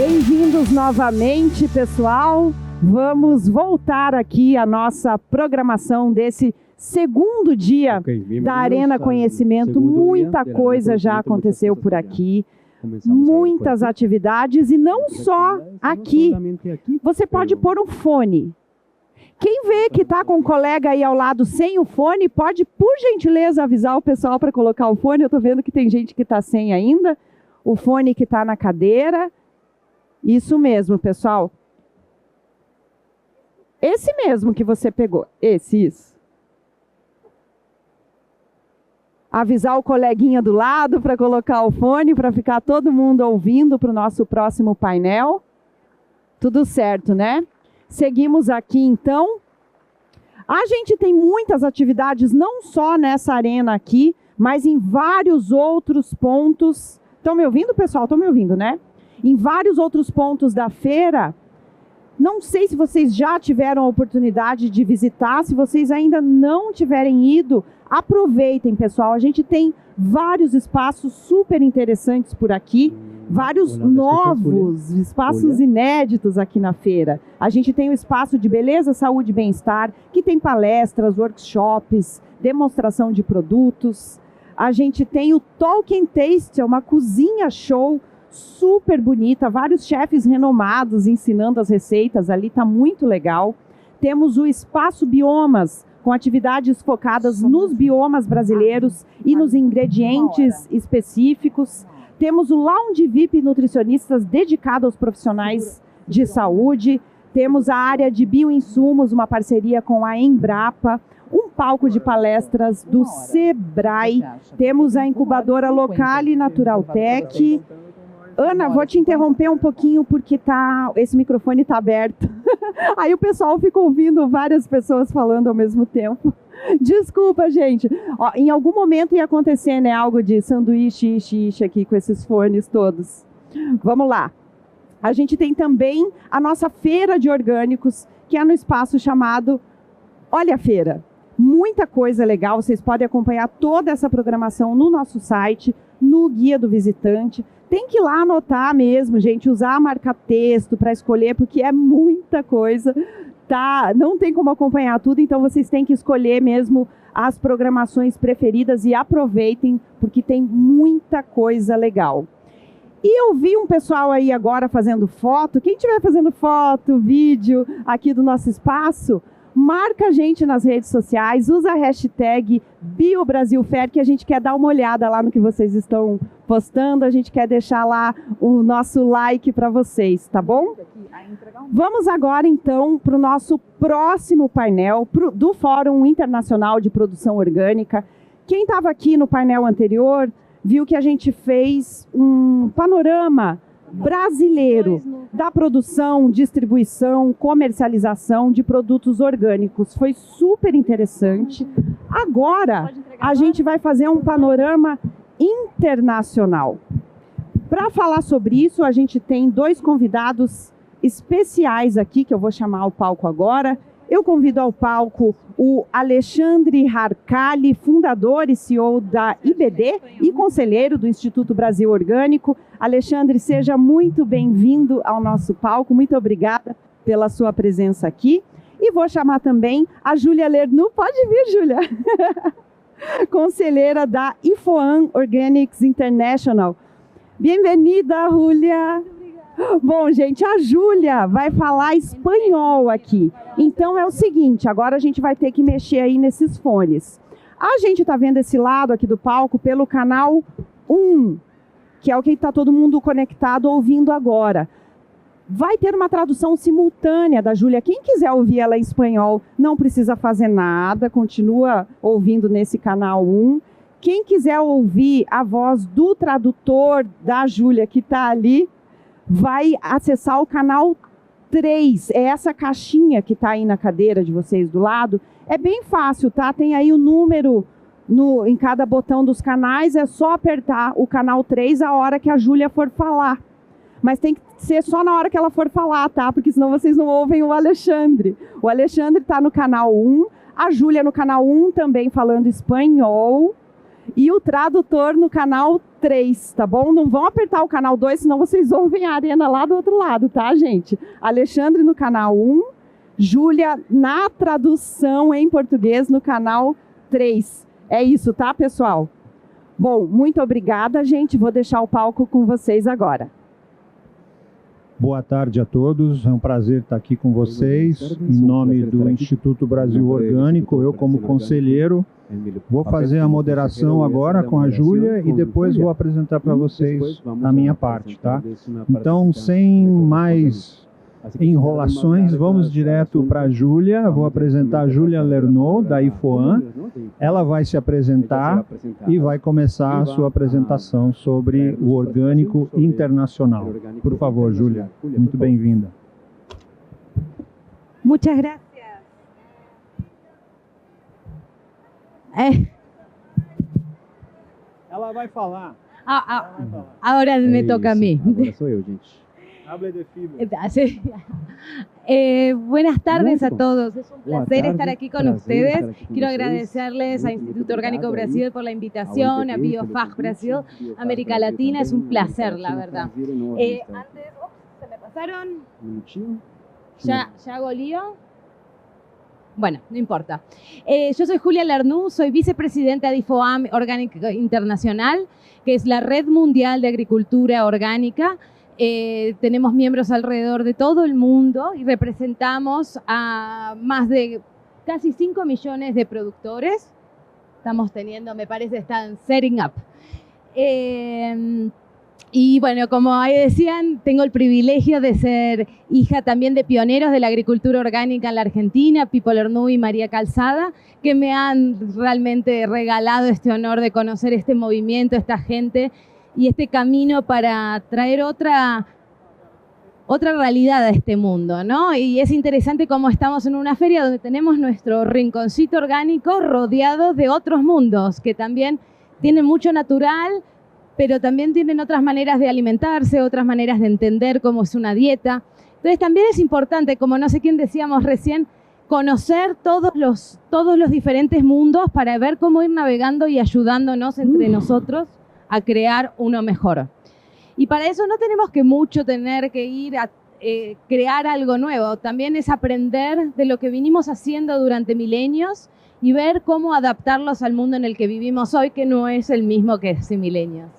Bem-vindos novamente, pessoal. Vamos voltar aqui à nossa programação desse segundo dia da Arena Conhecimento. Muita coisa já aconteceu por aqui, muitas atividades e não só aqui. Você pode pôr um fone. Quem vê que está com um colega aí ao lado sem o fone, pode, por gentileza, avisar o pessoal para colocar o fone. Eu estou vendo que tem gente que está sem ainda. O fone que está na cadeira. Isso mesmo, pessoal. Esse mesmo que você pegou. Isso. Avisar o coleguinha do lado para colocar o fone, para ficar todo mundo ouvindo para o nosso próximo painel. Tudo certo, né? Seguimos aqui, então. A gente tem muitas atividades, não só nessa arena aqui, mas em vários outros pontos. Estão me ouvindo, pessoal? Estão me ouvindo, né? Em vários outros pontos da feira. Não sei se vocês já tiveram a oportunidade de visitar. Se vocês ainda não tiverem ido, aproveitem, pessoal. A gente tem vários espaços super interessantes por aqui. Vários novos espaços inéditos aqui na feira. A gente tem o espaço de beleza, saúde e bem-estar, que tem palestras, workshops, demonstração de produtos. A gente tem o Talk and Taste, é uma cozinha show super bonita, vários chefes renomados ensinando as receitas ali, está muito legal. Temos o Espaço Biomas, com atividades focadas nos biomas brasileiros e nos ingredientes específicos. Temos o Lounge VIP Nutricionistas dedicado aos profissionais de saúde. Temos a área de bioinsumos, uma parceria com a Embrapa. Um palco de palestras do Sebrae. Temos a incubadora Locale Naturaltech. Ana, vou te interromper um pouquinho porque esse microfone está aberto. Aí o pessoal fica ouvindo várias pessoas falando ao mesmo tempo. Desculpa, gente. Ó, em algum momento ia acontecer, né, algo de sanduíche, ishi aqui com esses fones todos. Vamos lá. A gente tem também a nossa feira de orgânicos, que é no espaço chamado Olha a Feira. Muita coisa legal, vocês podem acompanhar toda essa programação no nosso site, no Guia do Visitante. Tem que ir lá anotar mesmo, gente, usar marca-texto para escolher, porque é muita coisa. Tá, não tem como acompanhar tudo, então vocês têm que escolher mesmo as programações preferidas e aproveitem, porque tem muita coisa legal. E eu vi um pessoal aí agora fazendo foto. Quem estiver fazendo foto, vídeo aqui do nosso espaço, marca a gente nas redes sociais, usa a hashtag BioBrasilFair, que a gente quer dar uma olhada lá no que vocês estão postando, a gente quer deixar lá o nosso like para vocês, tá bom? Vamos agora, então, para o nosso próximo painel do Fórum Internacional de Produção Orgânica. Quem estava aqui no painel anterior viu que a gente fez um panorama brasileiro da produção, distribuição, comercialização de produtos orgânicos. Foi super interessante. Agora, a gente vai fazer um panorama internacional. Para falar sobre isso, a gente tem dois convidados especiais aqui, que eu vou chamar ao palco agora. Eu convido ao palco o Alexandre Harcali, fundador e CEO da IBD e conselheiro do Instituto Brasil Orgânico. Alexandre, seja muito bem-vindo ao nosso palco. Muito obrigada pela sua presença aqui. E vou chamar também a Júlia Lernu. Pode vir, Júlia. Conselheira da IFOAM Organics International. Bem-vinda, Júlia. Bom, gente, a Júlia vai falar espanhol aqui. Então é o seguinte, agora a gente vai ter que mexer aí nesses fones. A gente está vendo esse lado aqui do palco pelo canal 1, que é o que está todo mundo conectado ouvindo agora. Vai ter uma tradução simultânea da Júlia. Quem quiser ouvir ela em espanhol não precisa fazer nada, continua ouvindo nesse canal 1. Quem quiser ouvir a voz do tradutor da Júlia, que está ali, vai acessar o canal 3. É essa caixinha que está aí na cadeira de vocês do lado. É bem fácil, tá? Tem aí o número em cada botão dos canais. É só apertar o canal 3 a hora que a Júlia for falar. Mas tem que ser só na hora que ela for falar, tá? Porque senão vocês não ouvem o Alexandre. O Alexandre está no canal 1. A Júlia no canal 1 também falando espanhol. E o tradutor no canal 3. 3, tá bom? Não vão apertar o canal 2, senão vocês ouvem a Arena lá do outro lado, tá, gente? Alexandre no canal 1, Júlia na tradução em português no canal 3. É isso, tá, pessoal? Bom, muito obrigada, gente. Vou deixar o palco com vocês agora. Boa tarde a todos, é um prazer estar aqui com vocês. Em nome do Instituto Brasil Orgânico, eu como conselheiro, vou fazer a moderação agora com a Júlia e depois vou apresentar para vocês a minha parte, tá? Então, sem mais enrolações, vamos direto para a Júlia. Vou apresentar a Júlia Lernoux, da IFOAM. Ela vai se apresentar e vai começar a sua apresentação sobre o orgânico internacional. Por favor, Júlia, muito bem-vinda. Muchas gracias. Ela vai falar. Ahora me toca a mí. Agora sou eu, gente. Hable de fibra. Buenas tardes a todos. Es un Buenas placer tardes, estar aquí con placer ustedes. estar aquí con Quiero ustedes. agradecerles a Instituto Orgánico Brasil por la invitación, a BioFag Brasil, América Latina. Es un placer, la verdad. Antes, se me pasaron. ¿Ya hago lío? Bueno, no importa. Yo soy Julia Lernoux, soy vicepresidenta de IFOAM Orgánica Internacional, que es la red mundial de agricultura orgánica. Tenemos miembros alrededor de todo el mundo y representamos a más de casi 5 millones de productores. Estamos teniendo, me parece, están setting up. Y bueno, como ahí decían, tengo el privilegio de ser hija también de pioneros de la agricultura orgánica en la Argentina, Pipo Lernoux y María Calzada, que me han realmente regalado este honor de conocer este movimiento, esta gente y este camino para traer otra realidad a este mundo, ¿no? Y es interesante cómo estamos en una feria donde tenemos nuestro rinconcito orgánico rodeado de otros mundos que también tienen mucho natural, pero también tienen otras maneras de alimentarse, otras maneras de entender cómo es una dieta. Entonces también es importante, como no sé quién decíamos recién, conocer todos los diferentes mundos para ver cómo ir navegando y ayudándonos entre nosotros a crear uno mejor. Y para eso no tenemos que tener que ir a crear algo nuevo. También es aprender de lo que vinimos haciendo durante milenios y ver cómo adaptarlos al mundo en el que vivimos hoy, que no es el mismo que hace milenios.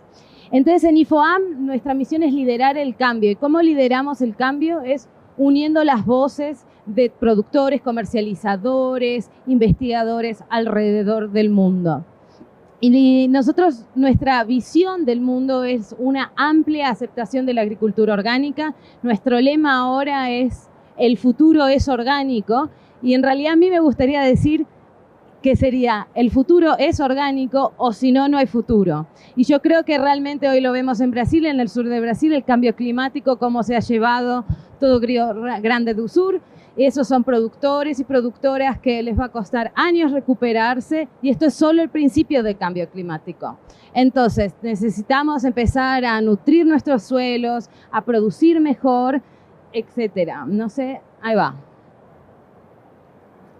Entonces, en IFOAM, nuestra misión es liderar el cambio. ¿Y cómo lideramos el cambio? Es uniendo las voces de productores, comercializadores, investigadores alrededor del mundo. Y nosotros, nuestra visión del mundo es una amplia aceptación de la agricultura orgánica. Nuestro lema ahora es, el futuro es orgánico. Y en realidad a mí me gustaría decir que sería, el futuro es orgánico o si no, no hay futuro. Y yo creo que realmente hoy lo vemos en Brasil, en el sur de Brasil, el cambio climático, cómo se ha llevado todo Río Grande do Sur. Esos son productores y productoras que les va a costar años recuperarse y esto es solo el principio del cambio climático. Entonces, necesitamos empezar a nutrir nuestros suelos, a producir mejor, etcétera. No sé, ahí va.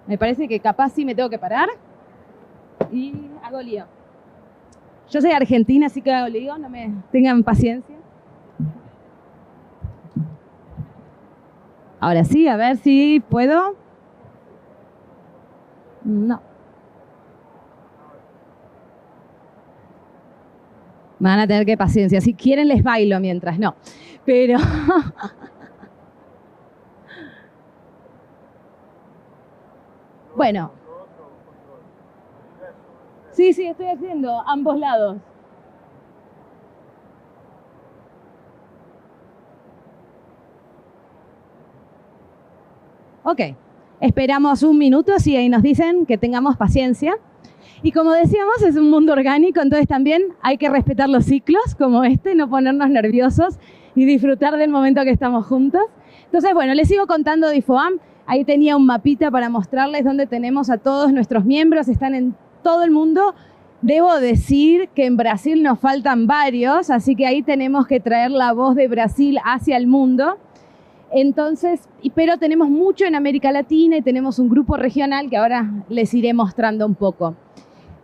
Me parece que capaz sí me tengo que parar y hago lío. Yo soy argentina, así que hago lío, no me tengan paciencia. Ahora sí, a ver si puedo. No. Van a tener que paciencia. Si quieren les bailo mientras, no. Pero... Bueno. Sí, estoy haciendo ambos lados. Ok, esperamos un minuto y ahí nos dicen que tengamos paciencia. Y como decíamos, es un mundo orgánico, entonces también hay que respetar los ciclos como este, no ponernos nerviosos y disfrutar del momento que estamos juntos. Entonces, bueno, les sigo contando de IFOAM. Ahí tenía un mapita para mostrarles dónde tenemos a todos nuestros miembros. Están en todo el mundo. Debo decir que en Brasil nos faltan varios, así que ahí tenemos que traer la voz de Brasil hacia el mundo. Entonces, pero tenemos mucho en América Latina y tenemos un grupo regional que ahora les iré mostrando un poco.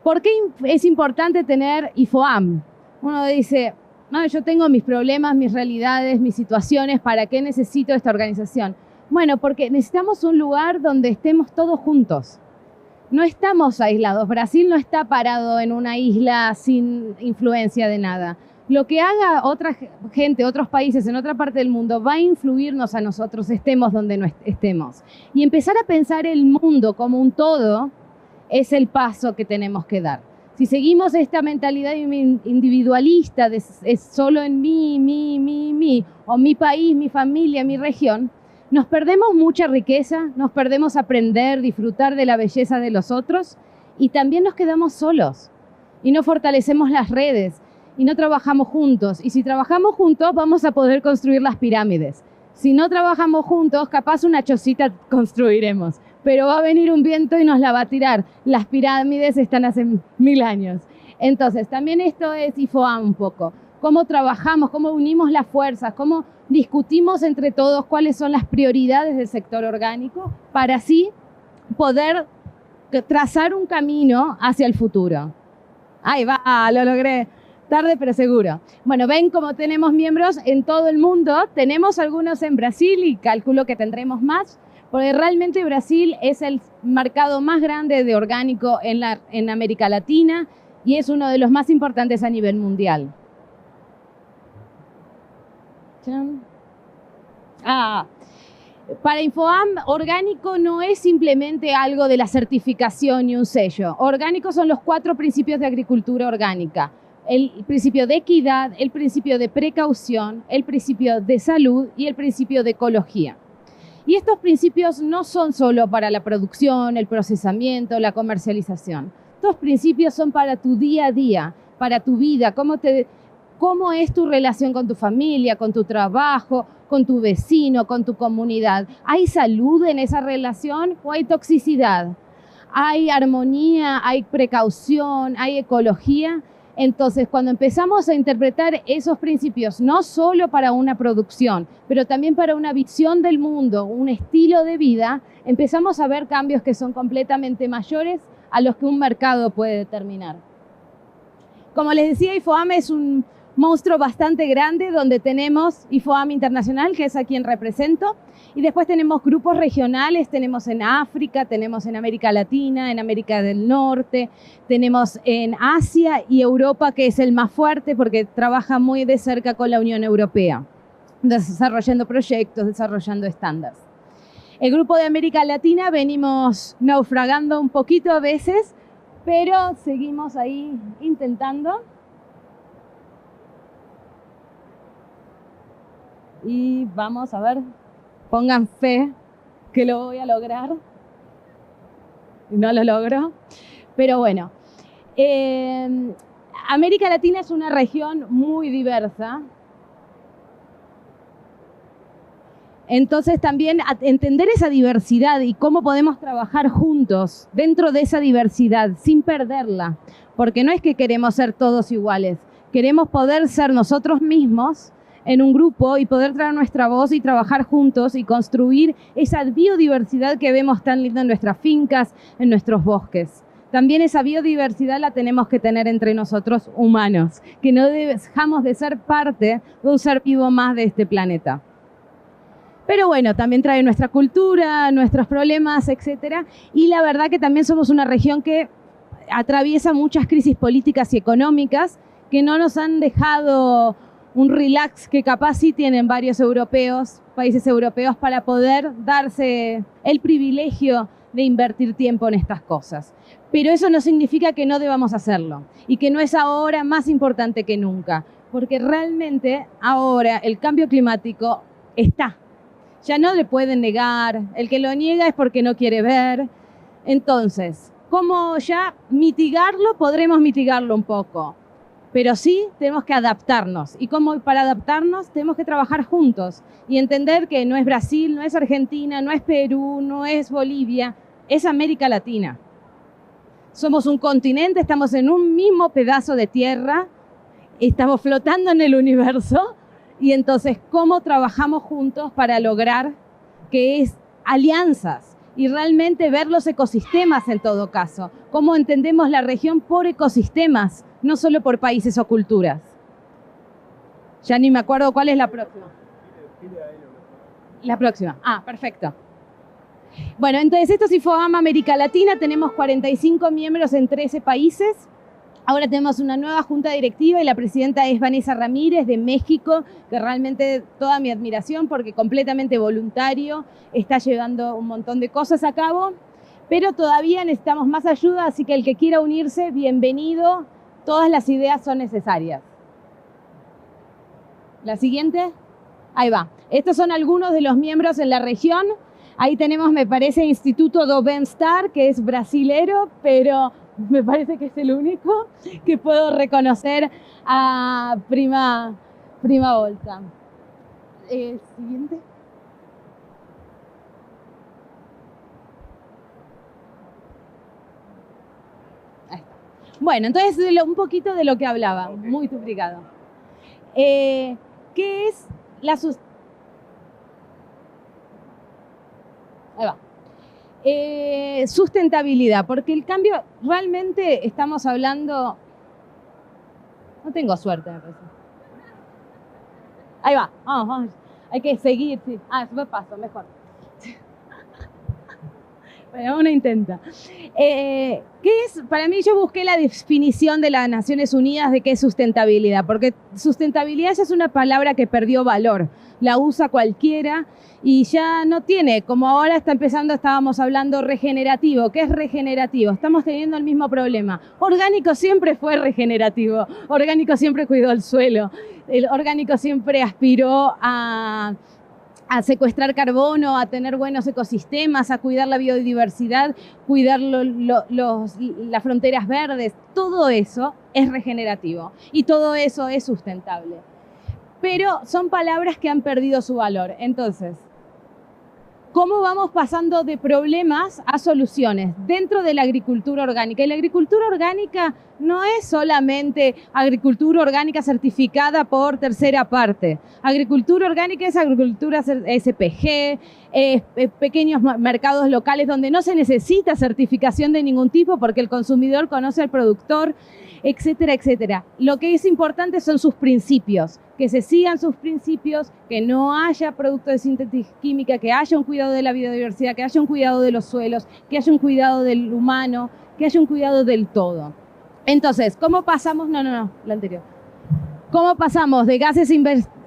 ¿Por qué es importante tener IFOAM? Uno dice, no, yo tengo mis problemas, mis realidades, mis situaciones, ¿para qué necesito esta organización? Bueno, porque necesitamos un lugar donde estemos todos juntos. No estamos aislados. Brasil no está parado en una isla sin influencia de nada. Lo que haga otra gente, otros países en otra parte del mundo va a influirnos a nosotros, estemos donde no estemos. Y empezar a pensar el mundo como un todo es el paso que tenemos que dar. Si seguimos esta mentalidad individualista de es solo en mí, o mi país, mi familia, mi región, nos perdemos mucha riqueza, nos perdemos aprender, disfrutar de la belleza de los otros y también nos quedamos solos y no fortalecemos las redes y no trabajamos juntos. Y si trabajamos juntos vamos a poder construir las pirámides. Si no trabajamos juntos, capaz una chocita construiremos, pero va a venir un viento y nos la va a tirar. Las pirámides están hace 1000 años. Entonces, también esto es IFOAM un poco. Cómo trabajamos, cómo unimos las fuerzas, cómo discutimos entre todos cuáles son las prioridades del sector orgánico para así poder trazar un camino hacia el futuro. Ahí va, lo logré. Tarde pero seguro. Bueno, ven cómo tenemos miembros en todo el mundo. Tenemos algunos en Brasil y calculo que tendremos más, porque realmente Brasil es el mercado más grande de orgánico en América Latina y es uno de los más importantes a nivel mundial. Para IFOAM, orgánico no es simplemente algo de la certificación y un sello. Orgánicos son los 4 principios de agricultura orgánica. El principio de equidad, el principio de precaución, el principio de salud y el principio de ecología. Y estos principios no son solo para la producción, el procesamiento, la comercialización. Estos principios son para tu día a día, para tu vida, cómo es tu relación con tu familia, con tu trabajo, con tu vecino, con tu comunidad. ¿Hay salud en esa relación o hay toxicidad? ¿Hay armonía, hay precaución, hay ecología? Entonces, cuando empezamos a interpretar esos principios, no solo para una producción, pero también para una visión del mundo, un estilo de vida, empezamos a ver cambios que son completamente mayores a los que un mercado puede determinar. Como les decía, IFOAM es un monstruo bastante grande donde tenemos IFOAM Internacional, que es a quien represento, y después tenemos grupos regionales, tenemos en África, tenemos en América Latina, en América del Norte, tenemos en Asia y Europa, que es el más fuerte porque trabaja muy de cerca con la Unión Europea, desarrollando proyectos, desarrollando estándares. El grupo de América Latina venimos naufragando un poquito a veces, pero seguimos ahí intentando. Y vamos a ver, pongan fe que lo voy a lograr. No lo logro, pero bueno. América Latina es una región muy diversa. Entonces también entender esa diversidad y cómo podemos trabajar juntos dentro de esa diversidad sin perderla. Porque no es que queremos ser todos iguales, queremos poder ser nosotros mismos en un grupo y poder traer nuestra voz y trabajar juntos y construir esa biodiversidad que vemos tan linda en nuestras fincas, en nuestros bosques. También esa biodiversidad la tenemos que tener entre nosotros humanos, que no dejamos de ser parte de un ser vivo más de este planeta. Pero bueno, también trae nuestra cultura, nuestros problemas, etc. Y la verdad que también somos una región que atraviesa muchas crisis políticas y económicas que no nos han dejado un relax que capaz sí tienen varios países europeos para poder darse el privilegio de invertir tiempo en estas cosas. Pero eso no significa que no debamos hacerlo y que no es ahora más importante que nunca, porque realmente ahora el cambio climático está. Ya no le pueden negar, el que lo niega es porque no quiere ver. Entonces, ¿cómo ya mitigarlo? Podremos mitigarlo un poco. Pero sí tenemos que adaptarnos. Y como para adaptarnos tenemos que trabajar juntos y entender que no es Brasil, no es Argentina, no es Perú, no es Bolivia, es América Latina. Somos un continente, estamos en un mismo pedazo de tierra, estamos flotando en el universo y entonces cómo trabajamos juntos para lograr que es alianzas y realmente ver los ecosistemas en todo caso. Cómo entendemos la región por ecosistemas, no solo por países o culturas. Ya ni me acuerdo cuál es la próxima. La próxima. Ah, perfecto. Bueno, entonces esto es Infobam América Latina. Tenemos 45 miembros en 13 países. Ahora tenemos una nueva junta directiva y la presidenta es Vanessa Ramírez de México, que realmente toda mi admiración porque completamente voluntario, está llevando un montón de cosas a cabo, pero todavía necesitamos más ayuda, así que el que quiera unirse, bienvenido. Todas las ideas son necesarias. La siguiente. Ahí va. Estos son algunos de los miembros en la región. Ahí tenemos, me parece, Instituto do Bem-Estar, que es brasilero, pero me parece que es el único que puedo reconocer a Prima Volta. Siguiente. Ahí está. Bueno, entonces un poquito de lo que hablaba. Okay. Muy complicado. ¿Qué es la Ahí va. Sustentabilidad, porque el cambio, realmente estamos hablando, no tengo suerte, me parece. Ahí va, vamos, hay que seguir, sí. Después paso, mejor. Bueno, uno intenta. ¿Qué es? Para mí, yo busqué la definición de las Naciones Unidas de qué es sustentabilidad, porque sustentabilidad ya es una palabra que perdió valor, la usa cualquiera y ya no tiene, como ahora está empezando, estábamos hablando regenerativo. ¿Qué es regenerativo? Estamos teniendo el mismo problema. Orgánico siempre fue regenerativo, orgánico siempre cuidó el suelo, el orgánico siempre aspiró a secuestrar carbono, a tener buenos ecosistemas, a cuidar la biodiversidad, cuidar las fronteras verdes. Todo eso es regenerativo y todo eso es sustentable. Pero son palabras que han perdido su valor. Entonces, ¿cómo vamos pasando de problemas a soluciones dentro de la agricultura orgánica? Y la agricultura orgánica no es solamente agricultura orgánica certificada por tercera parte. Agricultura orgánica es agricultura SPG, pequeños mercados locales donde no se necesita certificación de ningún tipo porque el consumidor conoce al productor, etcétera, etcétera. Lo que es importante son sus principios, que se sigan sus principios, que no haya productos de síntesis química, que haya un cuidado de la biodiversidad, que haya un cuidado de los suelos, que haya un cuidado del humano, que haya un cuidado del todo. Entonces, ¿cómo pasamos? No, la anterior. ¿Cómo pasamos de gases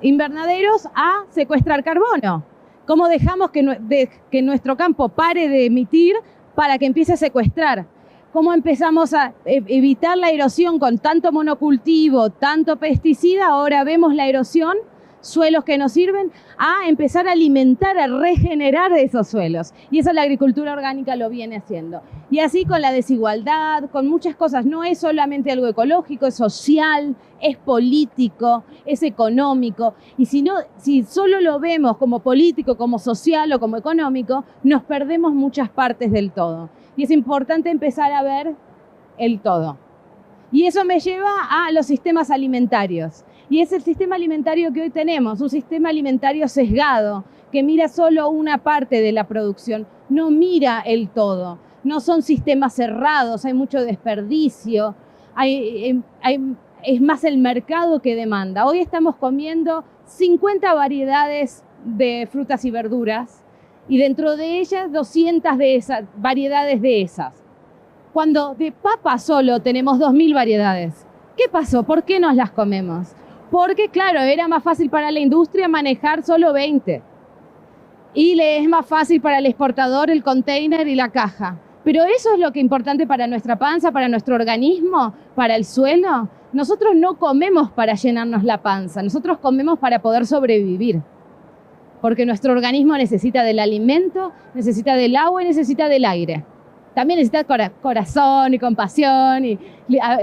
invernaderos a secuestrar carbono? ¿Cómo dejamos que nuestro campo pare de emitir para que empiece a secuestrar? ¿Cómo empezamos a evitar la erosión con tanto monocultivo, tanto pesticida? Ahora vemos la erosión, suelos que nos sirven, a empezar a alimentar, a regenerar esos suelos. Y eso la agricultura orgánica lo viene haciendo. Y así con la desigualdad, con muchas cosas. No es solamente algo ecológico, es social, es político, es económico. Y si solo lo vemos como político, como social o como económico, nos perdemos muchas partes del todo. Y es importante empezar a ver el todo. Y eso me lleva a los sistemas alimentarios. Y es el sistema alimentario que hoy tenemos, un sistema alimentario sesgado, que mira solo una parte de la producción, no mira el todo. No son sistemas cerrados, hay mucho desperdicio, es más el mercado que demanda. Hoy estamos comiendo 50 variedades de frutas y verduras, y dentro de ellas 200 de esas variedades de esas. Cuando de papa solo tenemos 2000 variedades. ¿Qué pasó? ¿Por qué nos las comemos? Porque, claro, era más fácil para la industria manejar solo 20. Y le es más fácil para el exportador el container y la caja. Pero eso es lo que es importante para nuestra panza, para nuestro organismo, para el suelo. Nosotros no comemos para llenarnos la panza, nosotros comemos para poder sobrevivir. Porque nuestro organismo necesita del alimento, necesita del agua y necesita del aire. También necesita corazón y compasión y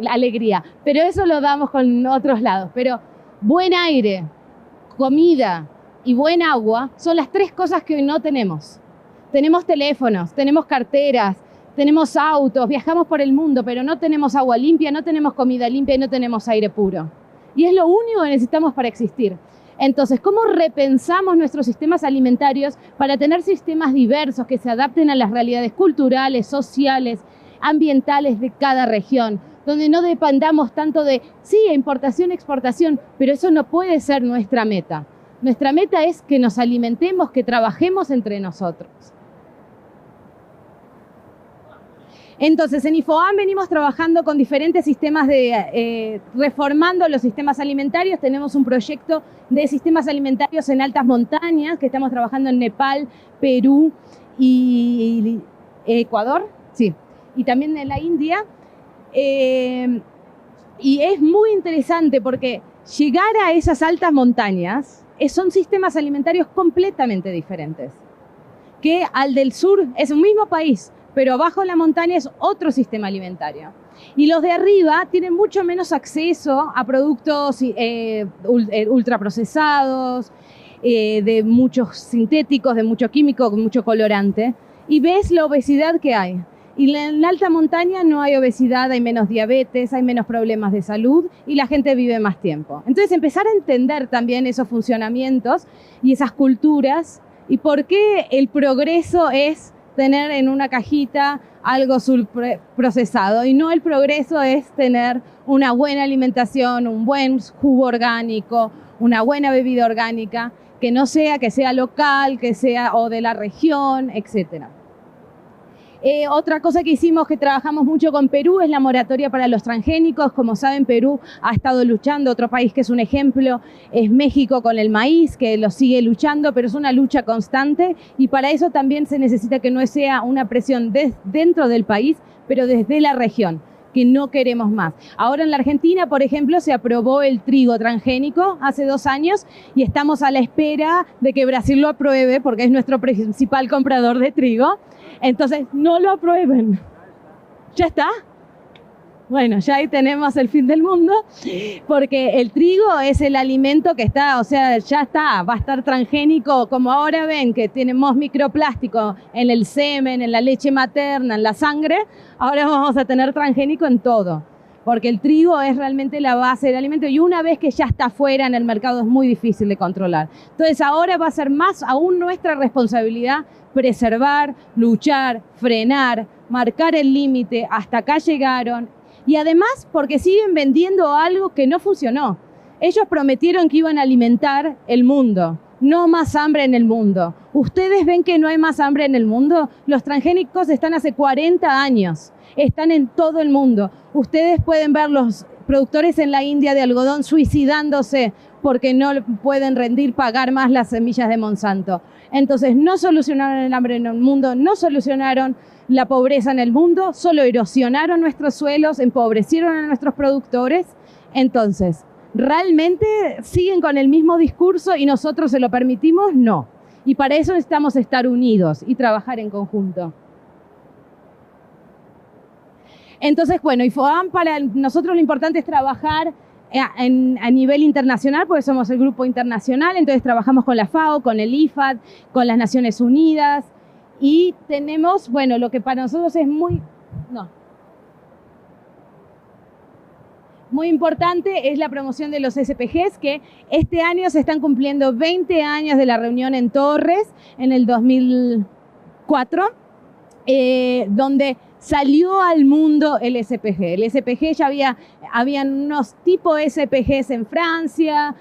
alegría. Pero eso lo damos con otros lados. Pero buen aire, comida y buen agua son las 3 cosas que hoy no tenemos. Tenemos teléfonos, tenemos carteras, tenemos autos, viajamos por el mundo, pero no tenemos agua limpia, no tenemos comida limpia y no tenemos aire puro. Y es lo único que necesitamos para existir. Entonces, ¿cómo repensamos nuestros sistemas alimentarios para tener sistemas diversos que se adapten a las realidades culturales, sociales, ambientales de cada región? donde no dependamos tanto de, sí, importación, exportación, pero eso no puede ser nuestra meta. Nuestra meta es que nos alimentemos, que trabajemos entre nosotros. Entonces, en IFOAM venimos trabajando con diferentes sistemas reformando los sistemas alimentarios. Tenemos un proyecto de sistemas alimentarios en altas montañas, que estamos trabajando en Nepal, Perú y Ecuador, sí, y también en la India. Y es muy interesante porque llegar a esas altas montañas son sistemas alimentarios completamente diferentes. Que al del sur es un mismo país, pero abajo la montaña es otro sistema alimentario. Y los de arriba tienen mucho menos acceso a productos ultraprocesados, de muchos sintéticos, de mucho químico, mucho colorante. Y ves la obesidad que hay. Y en la alta montaña no hay obesidad, hay menos diabetes, hay menos problemas de salud y la gente vive más tiempo. Entonces empezar a entender también esos funcionamientos y esas culturas y por qué el progreso es tener en una cajita algo procesado y no el progreso es tener una buena alimentación, un buen jugo orgánico, una buena bebida orgánica, que sea local, que sea o de la región, etcétera. Otra cosa que hicimos, que trabajamos mucho con Perú, es la moratoria para los transgénicos. Como saben, Perú ha estado luchando. Otro país que es un ejemplo es México con el maíz, que lo sigue luchando, pero es una lucha constante. Y para eso también se necesita que no sea una presión dentro del país, pero desde la región, que no queremos más. Ahora en la Argentina, por ejemplo, se aprobó el trigo transgénico hace 2 años y estamos a la espera de que Brasil lo apruebe, porque es nuestro principal comprador de trigo. Entonces, no lo aprueben. ¿Ya está? Bueno, ya ahí tenemos el fin del mundo, porque el trigo es el alimento que está, o sea, ya está, va a estar transgénico, como ahora ven que tenemos microplástico en el semen, en la leche materna, en la sangre, ahora vamos a tener transgénico en todo, porque el trigo es realmente la base del alimento y una vez que ya está fuera en el mercado es muy difícil de controlar. Entonces ahora va a ser más aún nuestra responsabilidad preservar, luchar, frenar, marcar el límite, hasta acá llegaron. Y además porque siguen vendiendo algo que no funcionó. Ellos prometieron que iban a alimentar el mundo, no más hambre en el mundo. ¿Ustedes ven que no hay más hambre en el mundo? Los transgénicos están hace 40 años, están en todo el mundo. Ustedes pueden ver los productores en la India de algodón suicidándose porque no pueden pagar más las semillas de Monsanto. Entonces no solucionaron el hambre en el mundo, no solucionaron la pobreza en el mundo, solo erosionaron nuestros suelos, empobrecieron a nuestros productores. Entonces, ¿realmente siguen con el mismo discurso y nosotros se lo permitimos? No. Y para eso necesitamos estar unidos y trabajar en conjunto. Entonces, bueno, IFOAM para nosotros lo importante es trabajar a nivel internacional, porque somos el grupo internacional, entonces trabajamos con la FAO, con el IFAD, con las Naciones Unidas, y tenemos, bueno, lo que para nosotros es muy importante es la promoción de los SPGs, que este año se están cumpliendo 20 años de la reunión en Torres, en el 2004, donde salió al mundo el SPG. El SPG ya habían unos tipo SPGs en Francia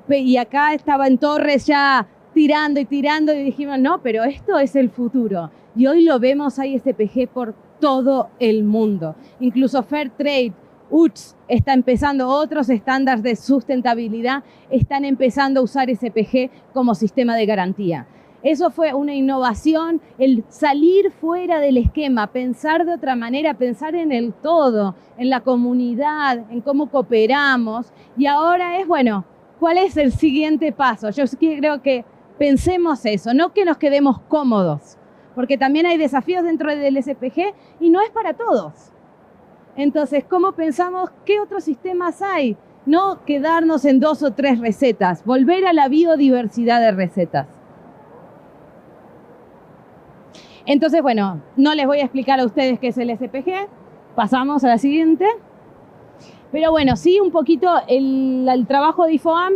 y acá estaba en Torres ya tirando y dijimos, no, pero esto es el futuro. Y hoy lo vemos, hay SPG por todo el mundo. Incluso Fairtrade, UTZ está empezando, otros estándares de sustentabilidad están empezando a usar SPG como sistema de garantía. Eso fue una innovación, el salir fuera del esquema, pensar de otra manera, pensar en el todo, en la comunidad, en cómo cooperamos. Y ahora es, bueno, ¿cuál es el siguiente paso? Yo creo que pensemos eso, no que nos quedemos cómodos, porque también hay desafíos dentro del SPG y no es para todos. Entonces, ¿cómo pensamos qué otros sistemas hay? No quedarnos en 2 o 3 recetas, volver a la biodiversidad de recetas. Entonces, bueno, no les voy a explicar a ustedes qué es el SPG. Pasamos a la siguiente. Pero bueno, sí, un poquito el trabajo de IFOAM,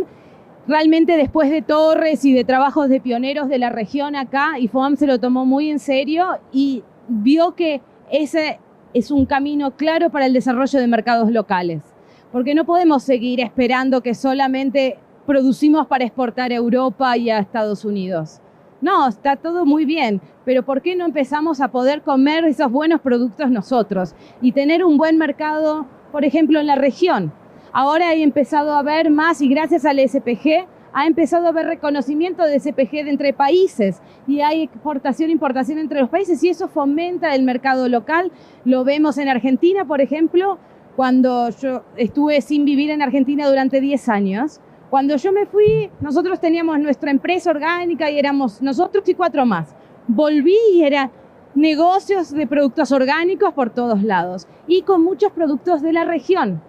realmente después de Torres y de trabajos de pioneros de la región acá, IFOAM se lo tomó muy en serio y vio que ese es un camino claro para el desarrollo de mercados locales, porque no podemos seguir esperando que solamente producimos para exportar a Europa y a Estados Unidos. No, está todo muy bien, pero ¿por qué no empezamos a poder comer esos buenos productos nosotros y tener un buen mercado, por ejemplo, en la región? Ahora he empezado a ver más, y gracias al SPG, ha empezado a haber reconocimiento de SPG de entre países y hay exportación e importación entre los países y eso fomenta el mercado local. Lo vemos en Argentina, por ejemplo, cuando yo estuve sin vivir en Argentina durante 10 años. Cuando yo me fui, nosotros teníamos nuestra empresa orgánica y éramos nosotros y 4 más. Volví y eran negocios de productos orgánicos por todos lados y con muchos productos de la región.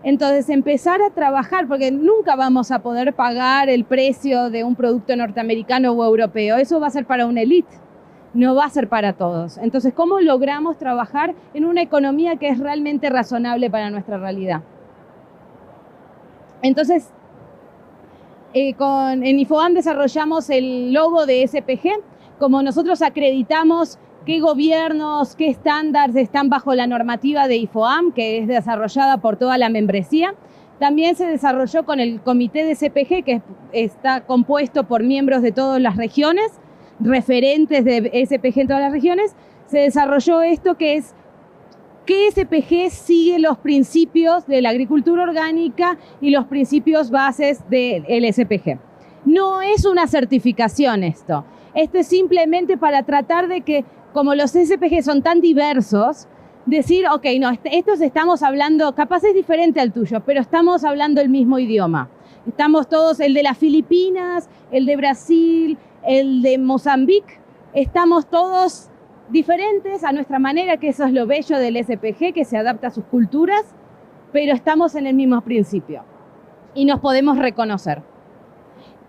Entonces, empezar a trabajar, porque nunca vamos a poder pagar el precio de un producto norteamericano o europeo. Eso va a ser para una élite, no va a ser para todos. Entonces, ¿cómo logramos trabajar en una economía que es realmente razonable para nuestra realidad? Entonces, en IFOAM desarrollamos el logo de SPG. Como nosotros acreditamos qué gobiernos, qué estándares están bajo la normativa de IFOAM, que es desarrollada por toda la membresía. También se desarrolló con el comité de SPG, que está compuesto por miembros de todas las regiones, referentes de SPG en todas las regiones. Se desarrolló esto que es que SPG sigue los principios de la agricultura orgánica y los principios bases del SPG. No es una certificación esto. Esto es simplemente para tratar de que, como los SPG son tan diversos, decir, ok, no, estos estamos hablando, capaz es diferente al tuyo, pero estamos hablando el mismo idioma. Estamos todos, el de las Filipinas, el de Brasil, el de Mozambique, estamos todos diferentes a nuestra manera, que eso es lo bello del SPG, que se adapta a sus culturas, pero estamos en el mismo principio y nos podemos reconocer.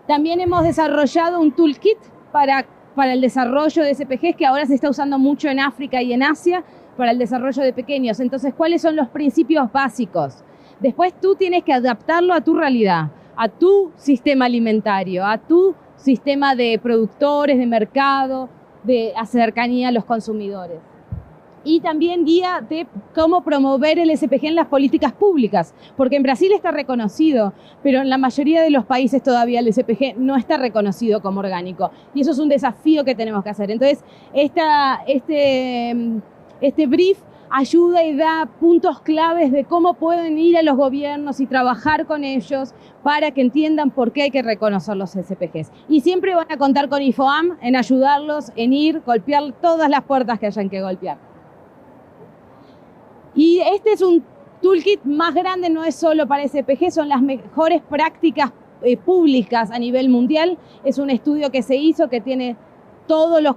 También hemos desarrollado un toolkit para el desarrollo de SPGs que ahora se está usando mucho en África y en Asia para el desarrollo de pequeños. Entonces, ¿cuáles son los principios básicos? Después tú tienes que adaptarlo a tu realidad, a tu sistema alimentario, a tu sistema de productores, de mercado, de cercanía a los consumidores. Y también guía de cómo promover el SPG en las políticas públicas, porque en Brasil está reconocido, pero en la mayoría de los países todavía el SPG no está reconocido como orgánico. Y eso es un desafío que tenemos que hacer. Entonces, este brief ayuda y da puntos claves de cómo pueden ir a los gobiernos y trabajar con ellos para que entiendan por qué hay que reconocer los SPGs. Y siempre van a contar con IFOAM en ayudarlos, en ir, golpear todas las puertas que hayan que golpear. Y este es un toolkit más grande, no es solo para SPG, son las mejores prácticas públicas a nivel mundial. Es un estudio que se hizo que tiene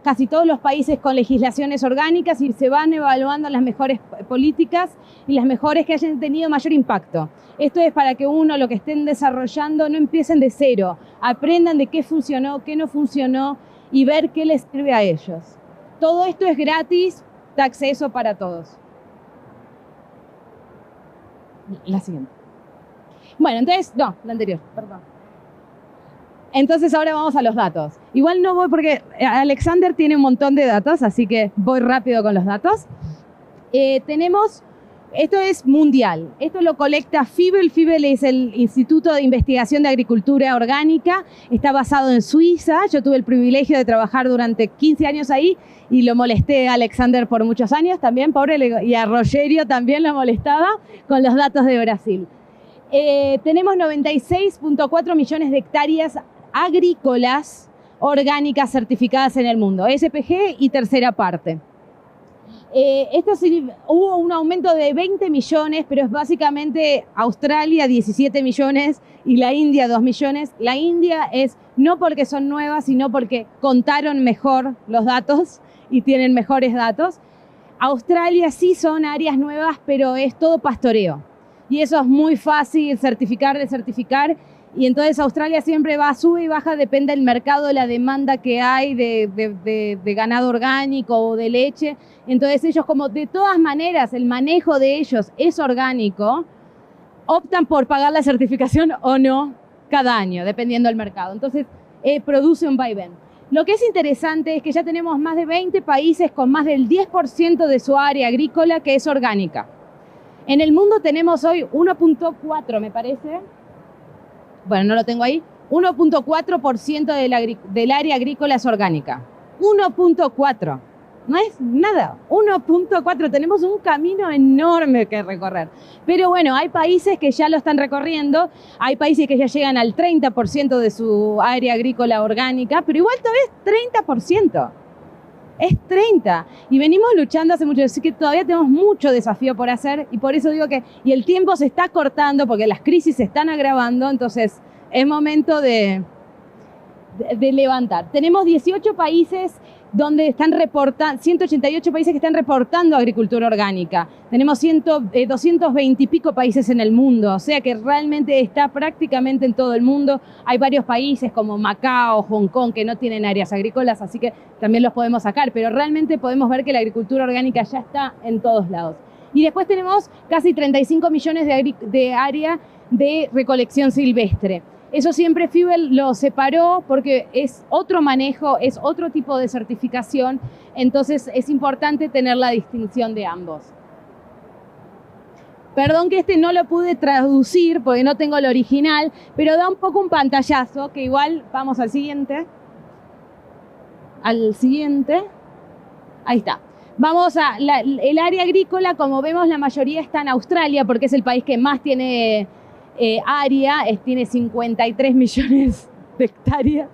casi todos los países con legislaciones orgánicas y se van evaluando las mejores políticas y las mejores que hayan tenido mayor impacto. Esto es para que lo que estén desarrollando, no empiecen de cero, aprendan de qué funcionó, qué no funcionó y ver qué les sirve a ellos. Todo esto es gratis, da acceso para todos. La siguiente. Bueno, entonces, no, la anterior, perdón. Entonces ahora vamos a los datos. Igual no voy porque Alexander tiene un montón de datos, así que voy rápido con los datos. Esto es mundial. Esto lo colecta FIBEL. FIBEL es el Instituto de Investigación de Agricultura Orgánica. Está basado en Suiza. Yo tuve el privilegio de trabajar durante 15 años ahí y lo molesté a Alexander por muchos años también, pobre, y a Rogerio también lo molestaba con los datos de Brasil. Tenemos 96.4 millones de hectáreas agrícolas orgánicas certificadas en el mundo, SPG y tercera parte. Hubo un aumento de 20 millones, pero es básicamente Australia 17 millones y la India 2 millones. La India es no porque son nuevas, sino porque contaron mejor los datos y tienen mejores datos. Australia sí son áreas nuevas, pero es todo pastoreo. Y eso es muy fácil de certificar. Y entonces Australia siempre sube y baja, depende del mercado, la demanda que hay de ganado orgánico o de leche. Entonces ellos, como de todas maneras el manejo de ellos es orgánico, optan por pagar la certificación o no cada año, dependiendo del mercado. Entonces produce un vaivén. Lo que es interesante es que ya tenemos más de 20 países con más del 10% de su área agrícola que es orgánica. En el mundo tenemos hoy 1.4, me parece. Bueno, no lo tengo ahí. 1.4% del área agrícola es orgánica. 1.4. No es nada. 1.4. Tenemos un camino enorme que recorrer. Pero bueno, hay países que ya lo están recorriendo. Hay países que ya llegan al 30% de su área agrícola orgánica. Pero igual todavía es 30%. Es 30%. Y venimos luchando hace mucho. Así que todavía tenemos mucho desafío por hacer. Y por eso digo que... Y el tiempo se está cortando porque las crisis se están agravando. Entonces es momento de levantar. Tenemos 18 países donde están reportando, 188 países que están reportando agricultura orgánica. Tenemos 220 y pico países en el mundo, o sea que realmente está prácticamente en todo el mundo. Hay varios países como Macao, Hong Kong, que no tienen áreas agrícolas, así que también los podemos sacar, pero realmente podemos ver que la agricultura orgánica ya está en todos lados. Y después tenemos casi 35 millones de área de recolección silvestre. Eso siempre FIBEL lo separó porque es otro manejo, es otro tipo de certificación, entonces es importante tener la distinción de ambos. Perdón que este no lo pude traducir porque no tengo el original, pero da un poco un pantallazo, que igual vamos al siguiente. Al siguiente. Ahí está. Vamos a el área agrícola, como vemos, la mayoría está en Australia porque es el país que más tiene área, tiene 53 millones de hectáreas.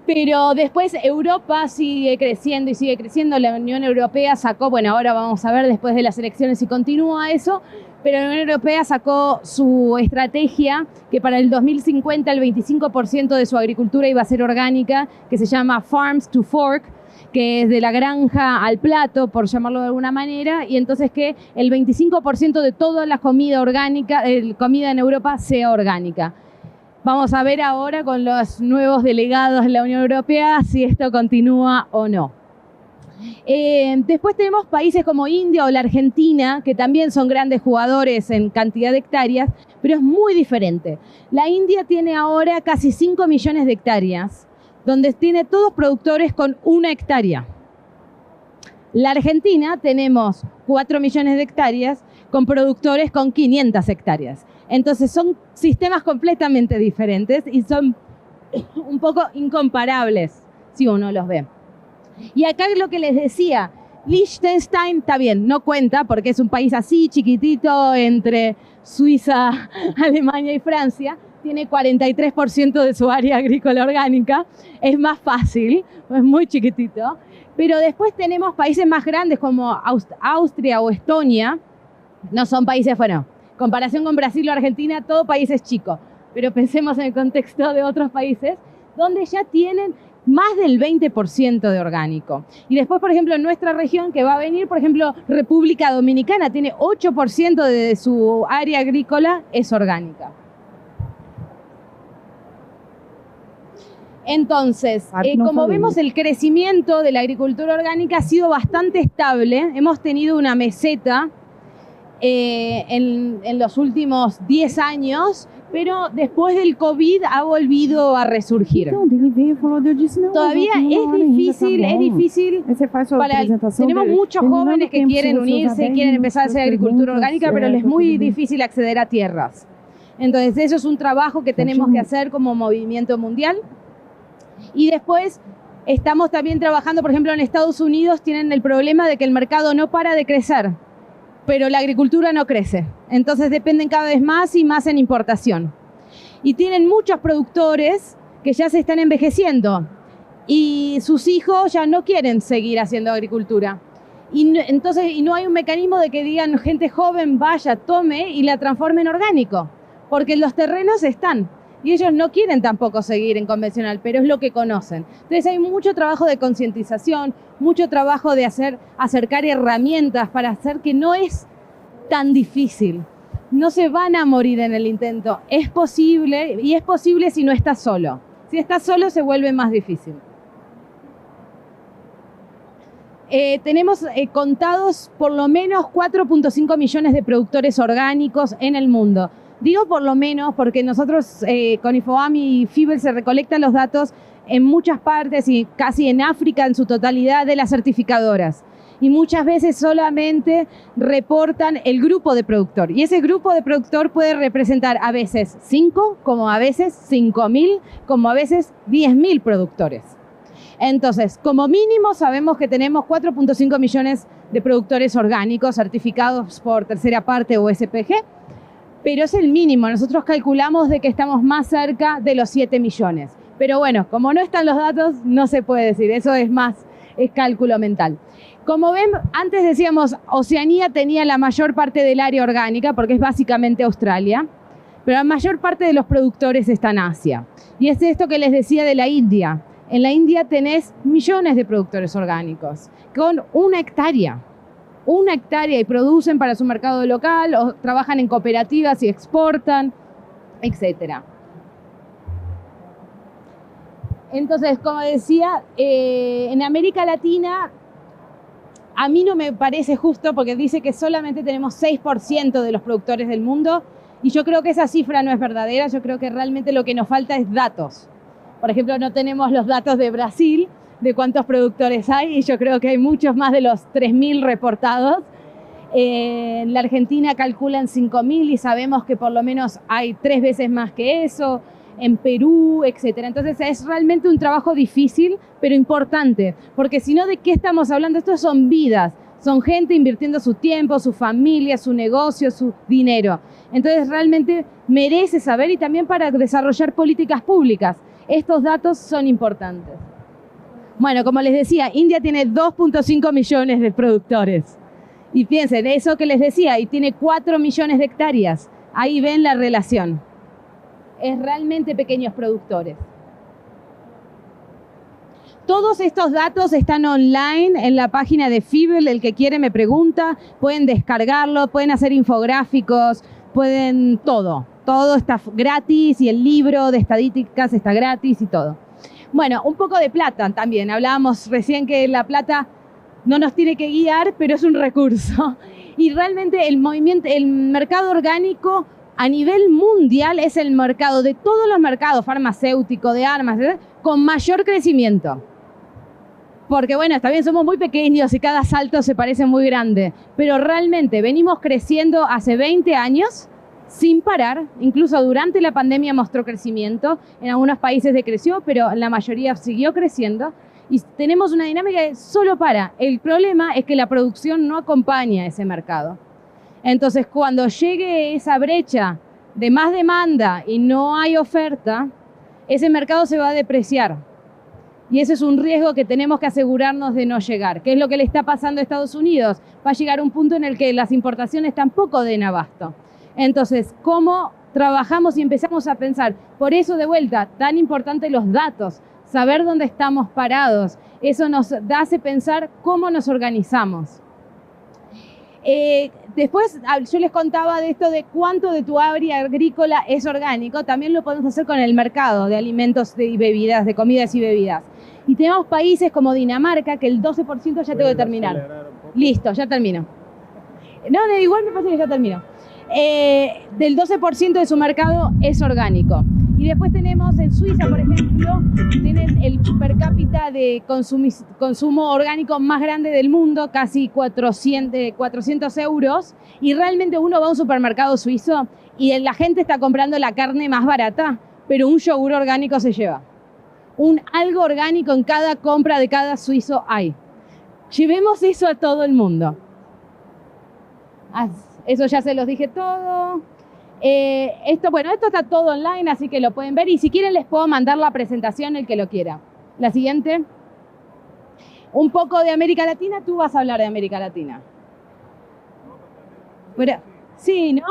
Pero después Europa sigue creciendo y sigue creciendo. La Unión Europea sacó, bueno, ahora vamos a ver después de las elecciones si continúa eso, pero la Unión Europea sacó su estrategia que para el 2050 el 25% de su agricultura iba a ser orgánica, que se llama Farms to Fork, que es de la granja al plato, por llamarlo de alguna manera, y entonces que el 25% de toda la comida orgánica, comida en Europa sea orgánica. Vamos a ver ahora con los nuevos delegados de la Unión Europea si esto continúa o no. Después tenemos países como India o la Argentina, que también son grandes jugadores en cantidad de hectáreas, pero es muy diferente. La India tiene ahora casi 5 millones de hectáreas, donde tiene todos productores con 1 hectárea. La Argentina tenemos 4 millones de hectáreas con productores con 500 hectáreas. Entonces son sistemas completamente diferentes y son un poco incomparables si uno los ve. Y acá lo que les decía, Liechtenstein está bien, no cuenta porque es un país así chiquitito entre Suiza, Alemania y Francia. Tiene 43% de su área agrícola orgánica, es más fácil, es muy chiquitito. Pero después tenemos países más grandes como Austria o Estonia, no son países, bueno, comparación con Brasil o Argentina, todo país es chico, pero pensemos en el contexto de otros países, donde ya tienen más del 20% de orgánico. Y después, por ejemplo, en nuestra región, que va a venir, por ejemplo, República Dominicana, tiene 8% de su área agrícola es orgánica. Entonces, como vemos, el crecimiento de la agricultura orgánica ha sido bastante estable. Hemos tenido una meseta en los últimos 10 años, pero después del COVID ha volvido a resurgir. Todavía es difícil. Tenemos muchos jóvenes que quieren unirse, quieren empezar a hacer agricultura orgánica, pero les es muy difícil acceder a tierras. Entonces, eso es un trabajo que tenemos que hacer como movimiento mundial. Y después estamos también trabajando, por ejemplo, en Estados Unidos tienen el problema de que el mercado no para de crecer, pero la agricultura no crece. Entonces dependen cada vez más y más en importación. Y tienen muchos productores que ya se están envejeciendo y sus hijos ya no quieren seguir haciendo agricultura. Entonces no hay un mecanismo de que digan gente joven vaya, tome y la transforme en orgánico, porque los terrenos están. Y ellos no quieren tampoco seguir en convencional, pero es lo que conocen. Entonces hay mucho trabajo de concientización, mucho trabajo de acercar herramientas para hacer que no es tan difícil. No se van a morir en el intento. Es posible, y es posible si no estás solo. Si estás solo se vuelve más difícil. Tenemos contados por lo menos 4.5 millones de productores orgánicos en el mundo. Digo por lo menos porque nosotros con IFOAM y FIBEL se recolectan los datos en muchas partes y casi en África en su totalidad de las certificadoras. Y muchas veces solamente reportan el grupo de productor. Y ese grupo de productor puede representar a veces 5, como a veces 5.000, como a veces 10.000 productores. Entonces, como mínimo sabemos que tenemos 4.5 millones de productores orgánicos certificados por tercera parte o SPG, pero es el mínimo. Nosotros calculamos de que estamos más cerca de los 7 millones. Pero bueno, como no están los datos, no se puede decir. Eso es cálculo mental. Como ven, antes decíamos, Oceanía tenía la mayor parte del área orgánica, porque es básicamente Australia, pero la mayor parte de los productores está en Asia. Y es esto que les decía de la India. En la India tenés millones de productores orgánicos, con 1 hectárea. 1 hectárea y producen para su mercado local, o trabajan en cooperativas y exportan, etc. Entonces, como decía, en América Latina, a mí no me parece justo porque dice que solamente tenemos 6% de los productores del mundo y yo creo que esa cifra no es verdadera. Yo creo que realmente lo que nos falta es datos. Por ejemplo, no tenemos los datos de Brasil, de cuántos productores hay, y yo creo que hay muchos más de los 3.000 reportados. En la Argentina calculan 5.000 y sabemos que por lo menos hay 3 veces más que eso. En Perú, etcétera. Entonces es realmente un trabajo difícil, pero importante, porque si no, ¿de qué estamos hablando? Estos son vidas, son gente invirtiendo su tiempo, su familia, su negocio, su dinero. Entonces realmente merece saber, y también para desarrollar políticas públicas. Estos datos son importantes. Bueno, como les decía, India tiene 2.5 millones de productores. Y piensen, eso que les decía, y tiene 4 millones de hectáreas. Ahí ven la relación. Es realmente pequeños productores. Todos estos datos están online en la página de FIBEL. El que quiere me pregunta, pueden descargarlo, pueden hacer infográficos, pueden todo. Todo está gratis y el libro de estadísticas está gratis y todo. Bueno, un poco de plata también. Hablábamos recién que la plata no nos tiene que guiar, pero es un recurso. Y realmente el mercado orgánico a nivel mundial es el mercado de todos los mercados, farmacéutico, de armas, con mayor crecimiento. Porque bueno, está bien, somos muy pequeños y cada salto se parece muy grande, pero realmente venimos creciendo hace 20 años sin parar. Incluso durante la pandemia mostró crecimiento. En algunos países decreció, pero en la mayoría siguió creciendo. Y tenemos una dinámica que solo para. El problema es que la producción no acompaña ese mercado. Entonces, cuando llegue esa brecha de más demanda y no hay oferta, ese mercado se va a depreciar. Y ese es un riesgo que tenemos que asegurarnos de no llegar. ¿Qué es lo que le está pasando a Estados Unidos? Va a llegar un punto en el que las importaciones tampoco den abasto. Entonces, ¿cómo trabajamos y empezamos a pensar? Por eso, de vuelta, tan importante los datos, saber dónde estamos parados. Eso nos hace pensar cómo nos organizamos. Después yo les contaba de esto de cuánto de tu área agrícola es orgánico. También lo podemos hacer con el mercado de alimentos y bebidas, de comidas y bebidas. Y tenemos países como Dinamarca, que el 12% ya tengo que terminar. Listo, ya termino. No, igual me parece que ya termino. Del 12% de su mercado es orgánico. Y después tenemos en Suiza, por ejemplo, tienen el per cápita de consumo orgánico más grande del mundo, casi 400 euros. Y realmente uno va a un supermercado suizo y la gente está comprando la carne más barata, pero un yogur orgánico se lleva. Algo orgánico en cada compra de cada suizo hay. Llevemos eso a todo el mundo. Eso ya se los dije todo. Esto está todo online, así que lo pueden ver. Y si quieren les puedo mandar la presentación, el que lo quiera. La siguiente. Un poco de América Latina. Tú vas a hablar de América Latina. Pero, sí, ¿no?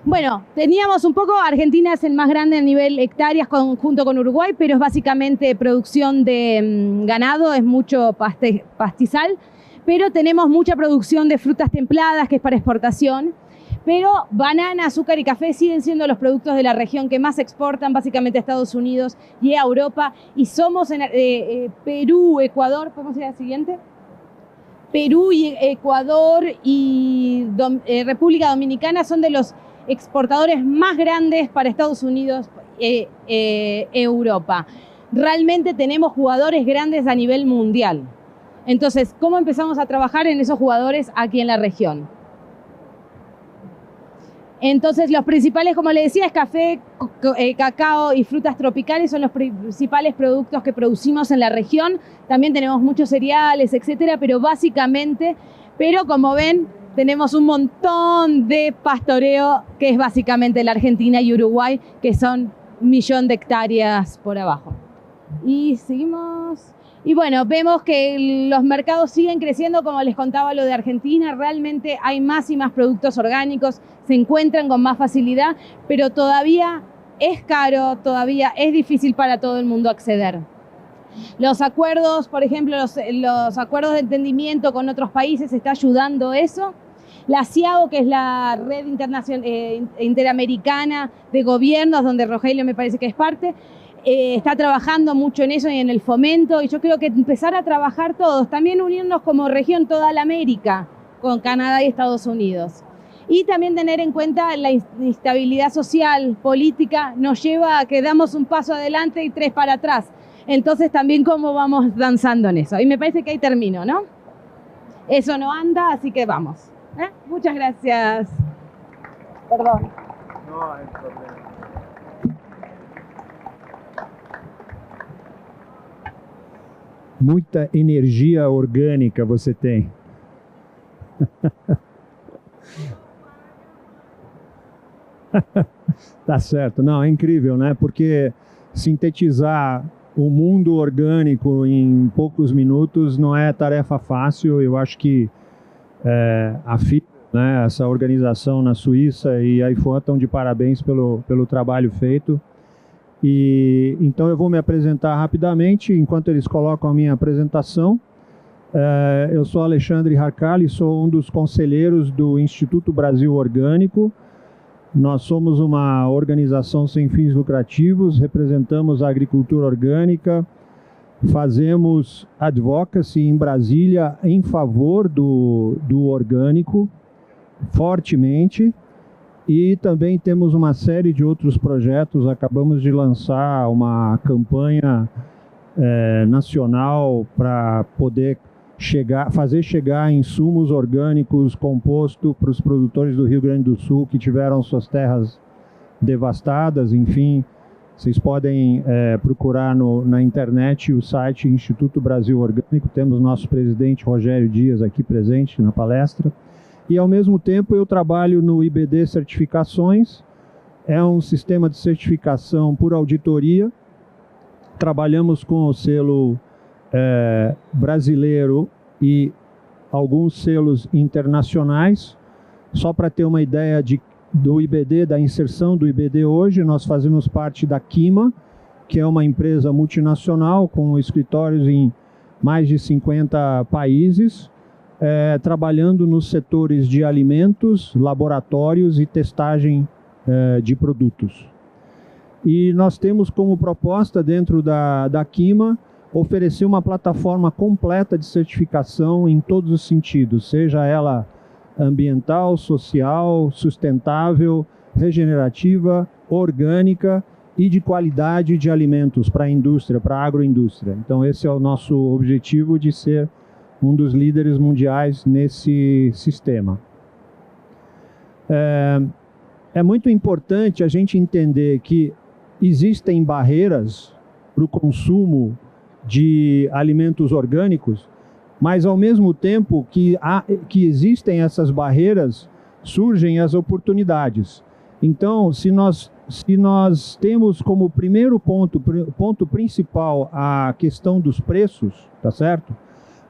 Bueno, teníamos un poco, Argentina es el más grande a nivel hectáreas junto con Uruguay, pero es básicamente producción de ganado, es mucho pastizal. Pero tenemos mucha producción de frutas templadas, que es para exportación. Pero banana, azúcar y café siguen siendo los productos de la región que más exportan, básicamente a Estados Unidos y a Europa. Y somos en Perú, Ecuador, ¿podemos ir a la siguiente? Perú y Ecuador y República Dominicana son de los exportadores más grandes para Estados Unidos Europa. Realmente tenemos jugadores grandes a nivel mundial. Entonces, ¿cómo empezamos a trabajar en esos jugadores aquí en la región? Entonces, los principales, como le decía, es café, cacao y frutas tropicales, son los principales productos que producimos en la región. También tenemos muchos cereales, etcétera, pero básicamente, como ven, tenemos un montón de pastoreo, que es básicamente la Argentina y Uruguay, que son 1 millón de hectáreas por abajo. Y seguimos. Y bueno, vemos que los mercados siguen creciendo, como les contaba lo de Argentina, realmente hay más y más productos orgánicos, se encuentran con más facilidad, pero todavía es caro, todavía es difícil para todo el mundo acceder. Los acuerdos, por ejemplo, los acuerdos de entendimiento con otros países está ayudando eso. La CIAGO, que es la red interamericana de gobiernos, donde Rogelio me parece que es parte, está trabajando mucho en eso y en el fomento, y yo creo que empezar a trabajar todos, también unirnos como región toda la América, con Canadá y Estados Unidos. Y también tener en cuenta la instabilidad social, política, nos lleva a que damos un paso adelante y 3 para atrás. Entonces también cómo vamos danzando en eso. Y me parece que ahí termino, ¿no? Eso no anda, así que vamos. Muchas gracias. Perdón. No hay problema. Muita energia orgânica você tem. Tá certo. Não, é incrível, né? Porque sintetizar o mundo orgânico em poucos minutos não é tarefa fácil. Eu acho que a FIT, né, essa organização na Suíça e a IFOA estão de parabéns pelo trabalho feito. E então eu vou me apresentar rapidamente, enquanto eles colocam a minha apresentação. Eu sou Alexandre Harcali, sou um dos conselheiros do Instituto Brasil Orgânico. Nós somos uma organização sem fins lucrativos, representamos a agricultura orgânica, fazemos advocacy em Brasília em favor do orgânico, fortemente. E também temos uma série de outros projetos. Acabamos de lançar uma campanha nacional para poder fazer chegar insumos orgânicos composto para os produtores do Rio Grande do Sul que tiveram suas terras devastadas. Enfim, vocês podem procurar na internet o site Instituto Brasil Orgânico. Temos nosso presidente Rogério Dias aqui presente na palestra. E, ao mesmo tempo, eu trabalho no IBD Certificações, é um sistema de certificação por auditoria. Trabalhamos com o selo brasileiro e alguns selos internacionais. Só para ter uma ideia do IBD, da inserção do IBD hoje, nós fazemos parte da Quima, que é uma empresa multinacional com escritórios em mais de 50 países, trabalhando nos setores de alimentos, laboratórios e testagem de produtos. E nós temos como proposta dentro da Quima oferecer uma plataforma completa de certificação em todos os sentidos, seja ela ambiental, social, sustentável, regenerativa, orgânica e de qualidade de alimentos para a indústria, para a agroindústria. Então esse é o nosso objetivo, de ser um dos líderes mundiais nesse sistema. É muito importante a gente entender que existem barreiras para o consumo de alimentos orgânicos, mas ao mesmo tempo que existem essas barreiras, surgem as oportunidades. Então, se nós temos como primeiro ponto principal a questão dos preços, tá certo?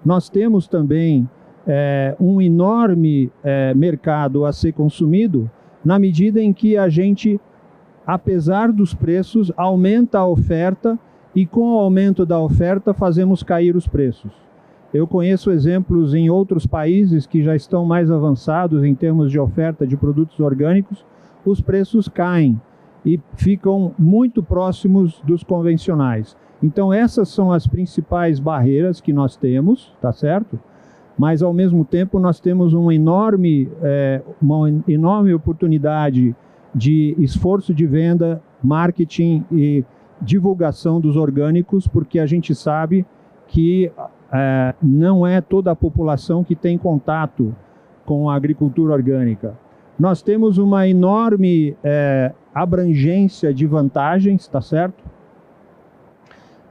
Nós temos também um enorme mercado a ser consumido, na medida em que a gente, apesar dos preços, aumenta a oferta, e com o aumento da oferta fazemos cair os preços. Eu conheço exemplos em outros países que já estão mais avançados em termos de oferta de produtos orgânicos, os preços caem e ficam muito próximos dos convencionais. Então essas são as principais barreiras que nós temos, tá certo? Mas ao mesmo tempo nós temos uma enorme oportunidade de esforço de venda marketing e divulgação dos orgânicos, porque a gente sabe que não é toda a população que tem contato com a agricultura orgânica. Nós temos uma enorme abrangência de vantagens, tá certo?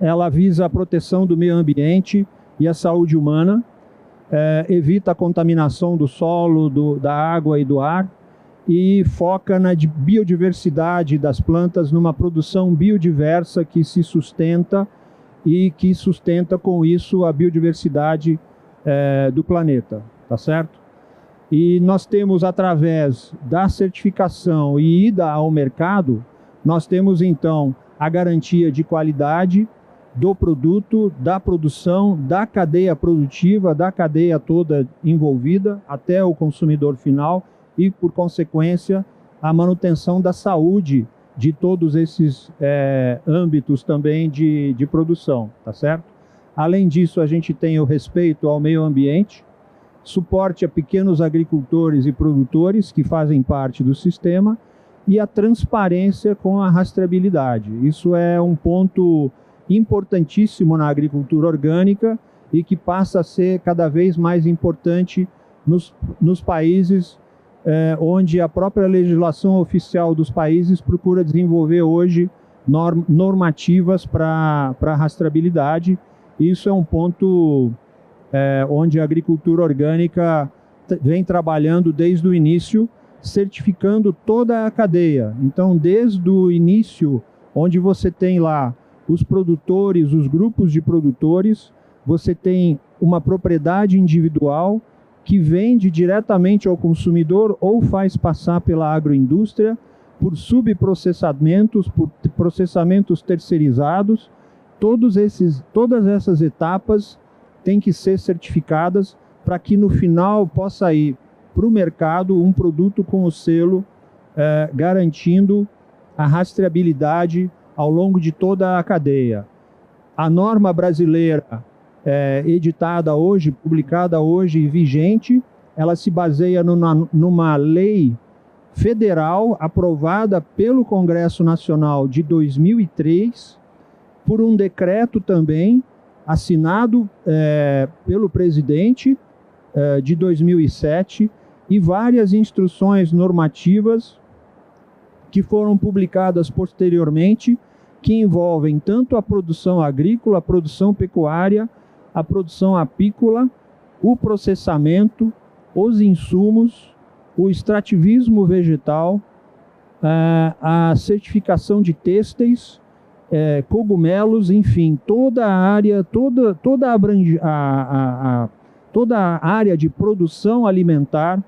Ela visa a proteção do meio ambiente e a saúde humana, evita a contaminação do solo, da água e do ar, e foca na biodiversidade das plantas, numa produção biodiversa que se sustenta e que sustenta com isso a biodiversidade do planeta, tá certo? E nós temos, através da certificação e ida ao mercado, nós temos então a garantia de qualidade do produto, da produção, da cadeia produtiva, da cadeia toda envolvida até o consumidor final e, por consequência, a manutenção da saúde de todos esses âmbitos também de produção, tá certo? Além disso, a gente tem o respeito ao meio ambiente, suporte a pequenos agricultores e produtores que fazem parte do sistema e a transparência com a rastreabilidade. Isso é um ponto importantíssimo na agricultura orgânica e que passa a ser cada vez mais importante nos países onde a própria legislação oficial dos países procura desenvolver hoje normativas para a rastreabilidade. Isso é um ponto onde a agricultura orgânica vem trabalhando desde o início, certificando toda a cadeia. Então, desde o início, onde você tem lá os produtores, os grupos de produtores, você tem uma propriedade individual que vende diretamente ao consumidor ou faz passar pela agroindústria por subprocessamentos, por processamentos terceirizados. Todas essas etapas têm que ser certificadas para que no final possa ir para o mercado um produto com o selo garantindo a rastreabilidade ao longo de toda a cadeia. A norma brasileira editada hoje, publicada hoje e vigente, ela se baseia numa lei federal aprovada pelo Congresso Nacional de 2003, por um decreto também assinado pelo presidente de 2007 e várias instruções normativas que foram publicadas posteriormente, que envolvem tanto a produção agrícola, a produção pecuária, a produção apícola, o processamento, os insumos, o extrativismo vegetal, a certificação de têxteis, cogumelos, enfim, toda a área, toda a área de produção alimentar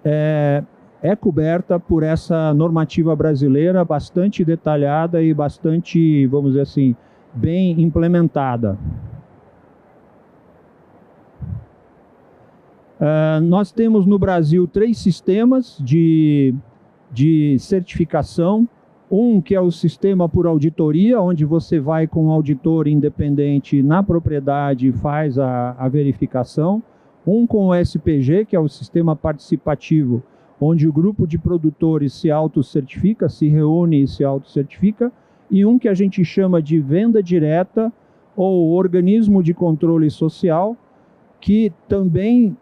é coberta por essa normativa brasileira bastante detalhada e bastante, vamos dizer assim, bem implementada. Nós temos no Brasil 3 sistemas de certificação. Um que é o sistema por auditoria, onde você vai com um auditor independente na propriedade e faz a verificação. Um com o SPG, que é o sistema participativo, onde o grupo de produtores se autocertifica, se reúne e se autocertifica. E um que a gente chama de venda direta ou organismo de controle social, que também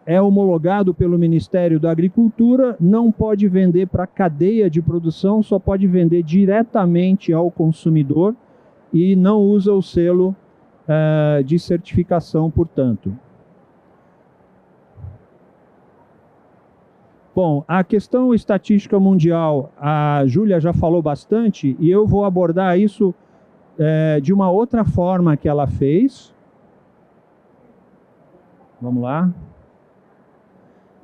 é homologado pelo Ministério da Agricultura, não pode vender para a cadeia de produção, só pode vender diretamente ao consumidor e não usa o selo de certificação, portanto. Bom, a questão estatística mundial, a Júlia já falou bastante, e eu vou abordar isso de uma outra forma que ela fez. Vamos lá.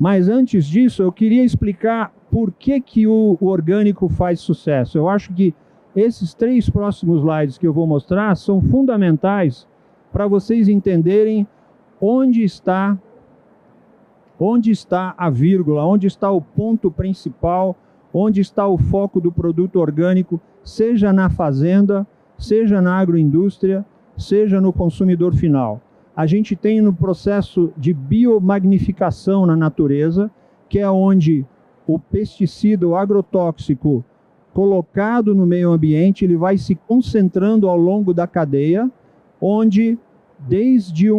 Mas antes disso, eu queria explicar por que o orgânico faz sucesso. Eu acho que esses 3 próximos slides que eu vou mostrar são fundamentais para vocês entenderem onde está a vírgula, onde está o ponto principal, onde está o foco do produto orgânico, seja na fazenda, seja na agroindústria, seja no consumidor final. A gente tem no processo de biomagnificação na natureza, que é onde o pesticida, o agrotóxico, colocado no meio ambiente, ele vai se concentrando ao longo da cadeia, onde desde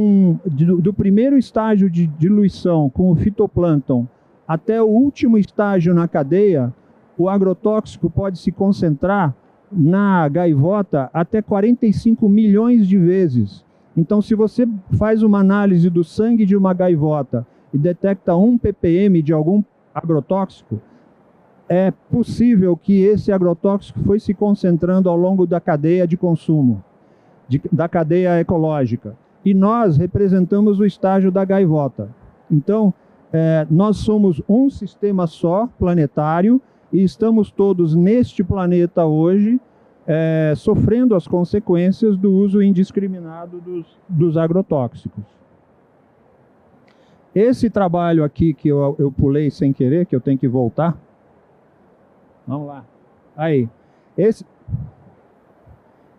do primeiro estágio de diluição com o fitoplâncton até o último estágio na cadeia, o agrotóxico pode se concentrar na gaivota até 45 milhões de vezes. Então, se você faz uma análise do sangue de uma gaivota e detecta 1 ppm de algum agrotóxico, é possível que esse agrotóxico foi se concentrando ao longo da cadeia de consumo, da cadeia ecológica. E nós representamos o estágio da gaivota. Então, nós somos um sistema só, planetário, e estamos todos neste planeta hoje, sofrendo as consequências do uso indiscriminado dos agrotóxicos. Esse trabalho aqui que eu pulei sem querer, que eu tenho que voltar. Vamos lá. Aí.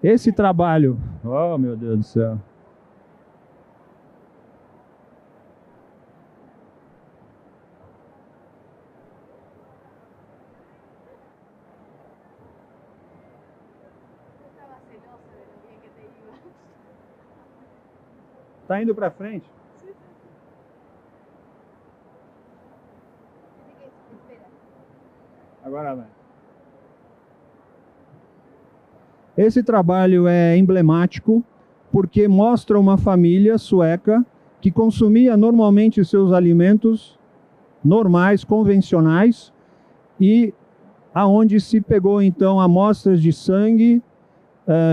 Esse trabalho... Oh, meu Deus do céu. Tá indo para frente? Agora vai. Esse trabalho é emblemático porque mostra uma família sueca que consumia normalmente seus alimentos normais, convencionais, e aonde se pegou então amostras de sangue,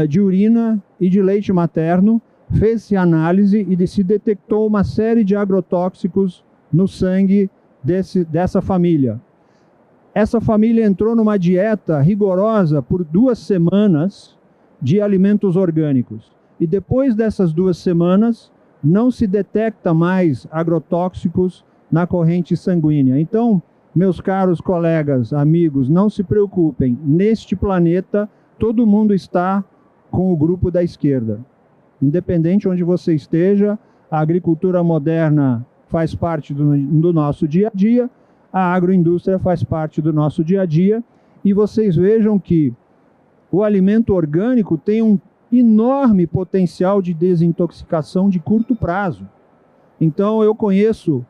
de urina e de leite materno, fez-se análise e se detectou uma série de agrotóxicos no sangue dessa família. Essa família entrou numa dieta rigorosa por 2 semanas de alimentos orgânicos. E depois dessas 2 semanas, não se detecta mais agrotóxicos na corrente sanguínea. Então, meus caros colegas, amigos, não se preocupem. Neste planeta, todo mundo está com o grupo da esquerda. Independente onde você esteja, a agricultura moderna faz parte do nosso dia a dia, a agroindústria faz parte do nosso dia a dia, e vocês vejam que o alimento orgânico tem um enorme potencial de desintoxicação de curto prazo. Então, eu conheço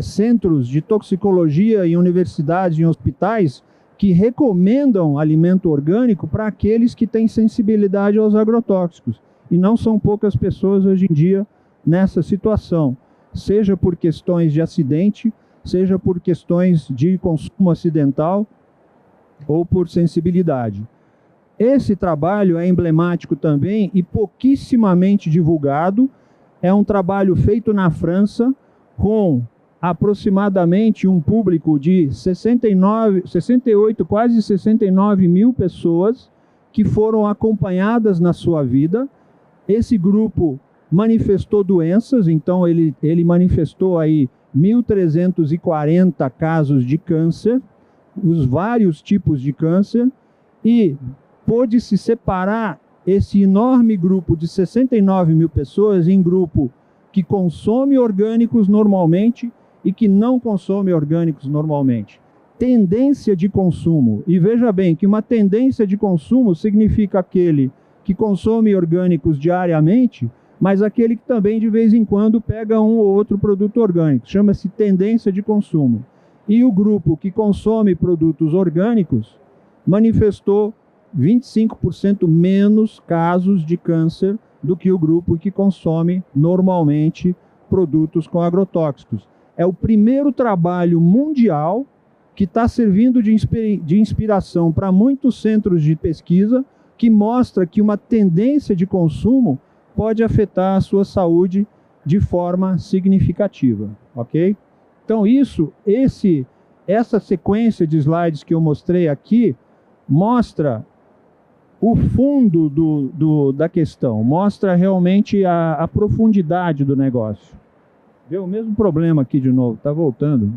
centros de toxicologia em universidades e em hospitais que recomendam alimento orgânico para aqueles que têm sensibilidade aos agrotóxicos. E não são poucas pessoas hoje em dia nessa situação, seja por questões de acidente, seja por questões de consumo acidental ou por sensibilidade. Esse trabalho é emblemático também e pouquissimamente divulgado. É um trabalho feito na França com aproximadamente um público de 68, quase 69 mil pessoas que foram acompanhadas na sua vida. Esse grupo manifestou doenças, então ele manifestou aí 1.340 casos de câncer, os vários tipos de câncer, e pôde-se separar esse enorme grupo de 69 mil pessoas em grupo que consome orgânicos normalmente e que não consome orgânicos normalmente. Tendência de consumo. E veja bem que uma tendência de consumo significa aquele que consome orgânicos diariamente, mas aquele que também de vez em quando pega um ou outro produto orgânico. Chama-se tendência de consumo. E o grupo que consome produtos orgânicos manifestou 25% menos casos de câncer do que o grupo que consome normalmente produtos com agrotóxicos. É o primeiro trabalho mundial que está servindo de inspiração para muitos centros de pesquisa, que mostra que uma tendência de consumo pode afetar a sua saúde de forma significativa, ok? Então essa sequência de slides que eu mostrei aqui mostra o fundo da questão, mostra realmente a profundidade do negócio. Deu o mesmo problema aqui de novo, está voltando.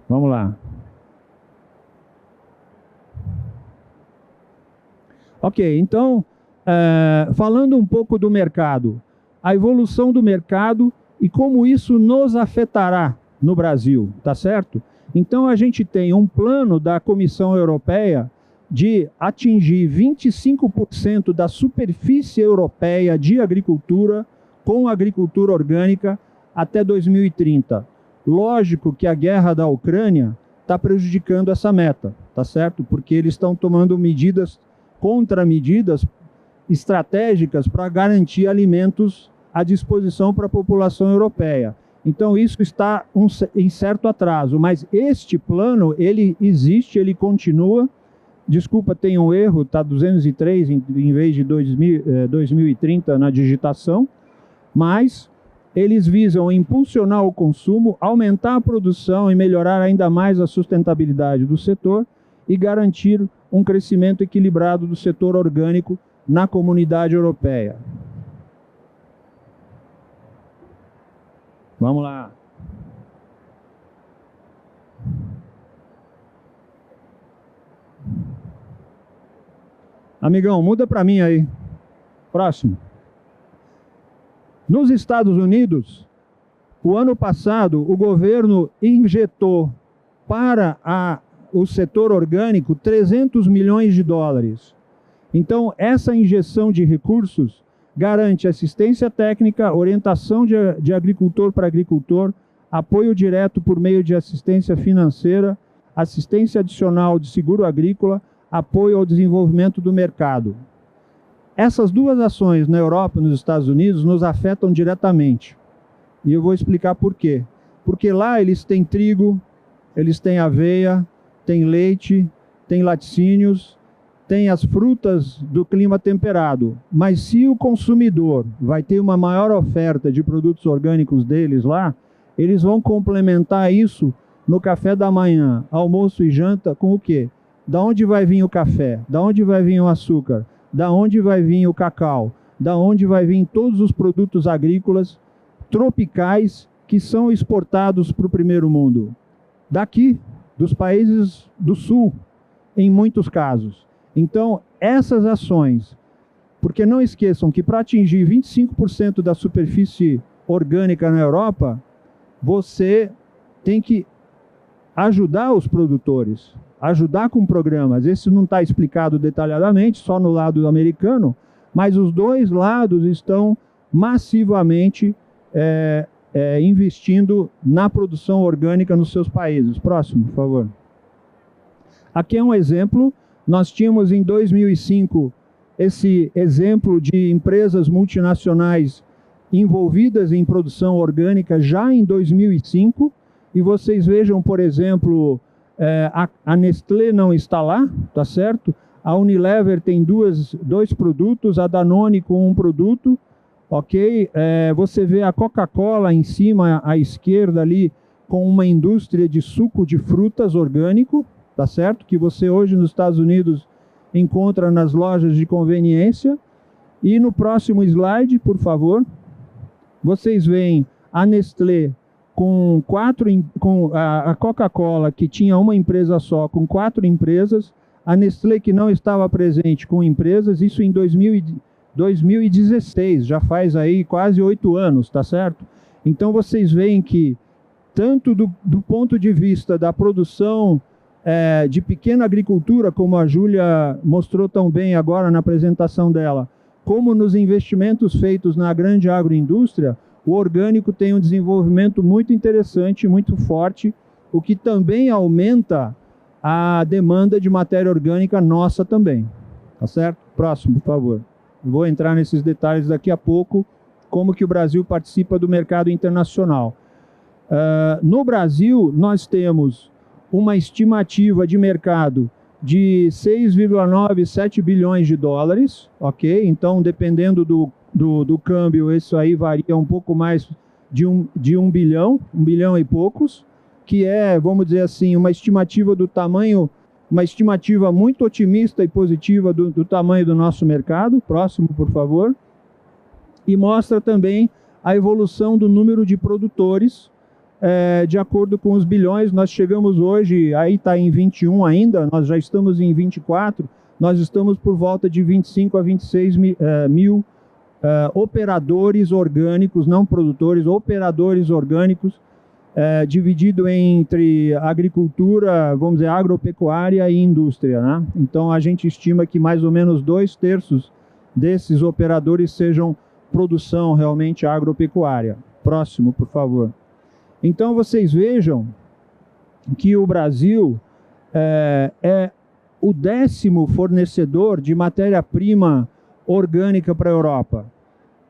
Vamos lá. Ok, então, falando um pouco do mercado, a evolução do mercado e como isso nos afetará no Brasil, tá certo? Então, a gente tem um plano da Comissão Europeia de atingir 25% da superfície europeia de agricultura com agricultura orgânica até 2030. Lógico que a guerra da Ucrânia está prejudicando essa meta, tá certo? Porque eles estão tomando contramedidas estratégicas para garantir alimentos à disposição para a população europeia. Então, isso está em certo atraso, mas este plano, ele existe, ele continua. Desculpa, tem um erro, está 203 em vez de 2030 na digitação, mas eles visam impulsionar o consumo, aumentar a produção e melhorar ainda mais a sustentabilidade do setor e garantir um crescimento equilibrado do setor orgânico na comunidade europeia. Vamos lá. Amigão, muda para mim aí. Próximo. Nos Estados Unidos, o ano passado, o governo injetou para o setor orgânico 300 milhões de dólares. Então, essa injeção de recursos garante assistência técnica, orientação de agricultor para agricultor, apoio direto por meio de assistência financeira, assistência adicional de seguro agrícola, apoio ao desenvolvimento do mercado. Essas duas ações na Europa e nos Estados Unidos nos afetam diretamente. E eu vou explicar por quê. Porque lá eles têm trigo, eles têm aveia, têm leite, têm laticínios, tem as frutas do clima temperado, mas se o consumidor vai ter uma maior oferta de produtos orgânicos deles lá, eles vão complementar isso no café da manhã, almoço e janta com o quê? Da onde vai vir o café? Da onde vai vir o açúcar? Da onde vai vir o cacau? Da onde vai vir todos os produtos agrícolas tropicais que são exportados para o primeiro mundo? Daqui, dos países do sul, em muitos casos. Então, essas ações, porque não esqueçam que para atingir 25% da superfície orgânica na Europa, você tem que ajudar os produtores, ajudar com programas. Esse não está explicado detalhadamente, só no lado americano, mas os dois lados estão massivamente investindo na produção orgânica nos seus países. Próximo, por favor. Aqui é um exemplo. Nós tínhamos em 2005 esse exemplo de empresas multinacionais envolvidas em produção orgânica já em 2005. E vocês vejam, por exemplo, a Nestlé não está lá, tá certo? A Unilever tem dois produtos, a Danone com um produto, ok? Você vê a Coca-Cola em cima, à esquerda ali, com uma indústria de suco de frutas orgânico, tá certo? Que você hoje nos Estados Unidos encontra nas lojas de conveniência. E no próximo slide, por favor, vocês veem a Nestlé com a Coca-Cola, que tinha uma empresa só, com 4 empresas, a Nestlé que não estava presente com empresas, isso em 2016, já faz aí quase 8 anos, tá certo? Então vocês veem que, tanto do ponto de vista da produção de pequena agricultura, como a Júlia mostrou tão bem agora na apresentação dela, como nos investimentos feitos na grande agroindústria, o orgânico tem um desenvolvimento muito interessante, muito forte, o que também aumenta a demanda de matéria orgânica nossa também. Tá certo? Próximo, por favor. Vou entrar nesses detalhes daqui a pouco, como que o Brasil participa do mercado internacional. No Brasil, nós temos uma estimativa de mercado de 6,97 bilhões de dólares, ok? Então, dependendo do câmbio, isso aí varia um pouco mais de 1 bilhão e poucos, que é, vamos dizer assim, uma estimativa do tamanho, uma estimativa muito otimista e positiva do tamanho do nosso mercado. Próximo, por favor. E mostra também a evolução do número de produtores, de acordo com os bilhões. Nós chegamos hoje, aí está em 21 ainda, nós já estamos em 24, nós estamos por volta de 25 a 26 mil operadores orgânicos, não produtores, operadores orgânicos dividido entre agricultura, vamos dizer, agropecuária e indústria, né? Então, a gente estima que mais ou menos 2/3 desses operadores sejam produção realmente agropecuária. Próximo, por favor. Então, vocês vejam que o Brasil é o 10º fornecedor de matéria-prima orgânica para a Europa.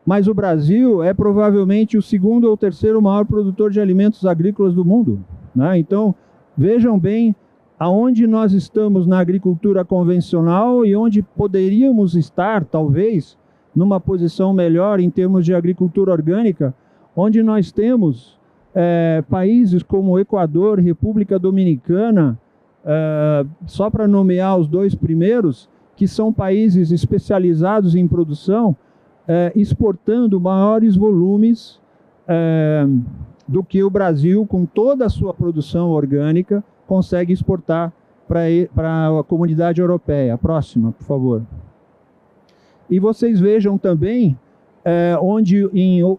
Mas o Brasil é provavelmente o 2º ou 3º maior produtor de alimentos agrícolas do mundo, né? Então, vejam bem aonde nós estamos na agricultura convencional e onde poderíamos estar, talvez, numa posição melhor em termos de agricultura orgânica, onde nós temos países como Equador, República Dominicana, só para nomear os 2 primeiros, que são países especializados em produção, exportando maiores volumes do que o Brasil, com toda a sua produção orgânica, consegue exportar para a comunidade europeia. Próxima, por favor. E vocês vejam também onde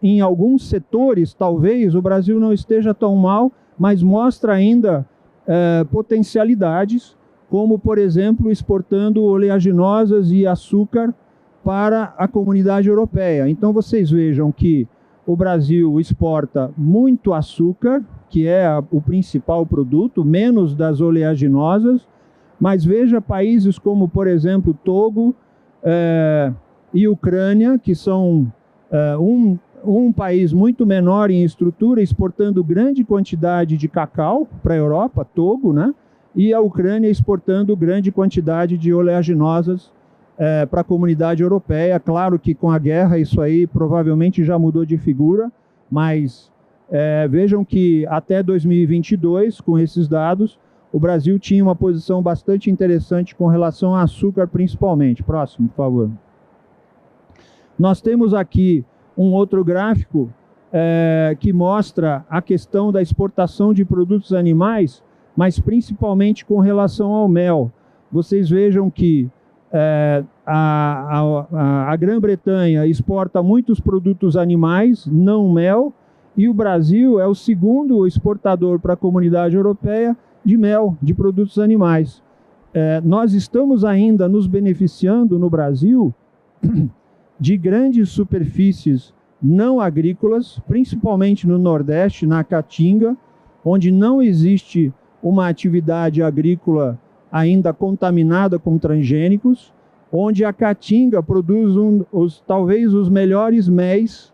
em alguns setores, talvez, o Brasil não esteja tão mal, mas mostra ainda potencialidades, como, por exemplo, exportando oleaginosas e açúcar para a comunidade europeia. Então, vocês vejam que o Brasil exporta muito açúcar, que é o principal produto, menos das oleaginosas, mas veja países como, por exemplo, Togo e Ucrânia, que são um país muito menor em estrutura, exportando grande quantidade de cacau para a Europa, Togo, né? E a Ucrânia exportando grande quantidade de oleaginosas para a comunidade europeia. Claro que com a guerra isso aí provavelmente já mudou de figura, mas vejam que até 2022, com esses dados, o Brasil tinha uma posição bastante interessante com relação a açúcar principalmente. Próximo, por favor. Nós temos aqui um outro gráfico que mostra a questão da exportação de produtos animais, mas principalmente com relação ao mel. Vocês vejam que a Grã-Bretanha exporta muitos produtos animais, não mel, e o Brasil é o 2º exportador para a comunidade europeia de mel, de produtos animais. Nós estamos ainda nos beneficiando no Brasil de grandes superfícies não agrícolas, principalmente no Nordeste, na Caatinga, onde não existe uma atividade agrícola ainda contaminada com transgênicos, onde a Caatinga produz talvez os melhores méis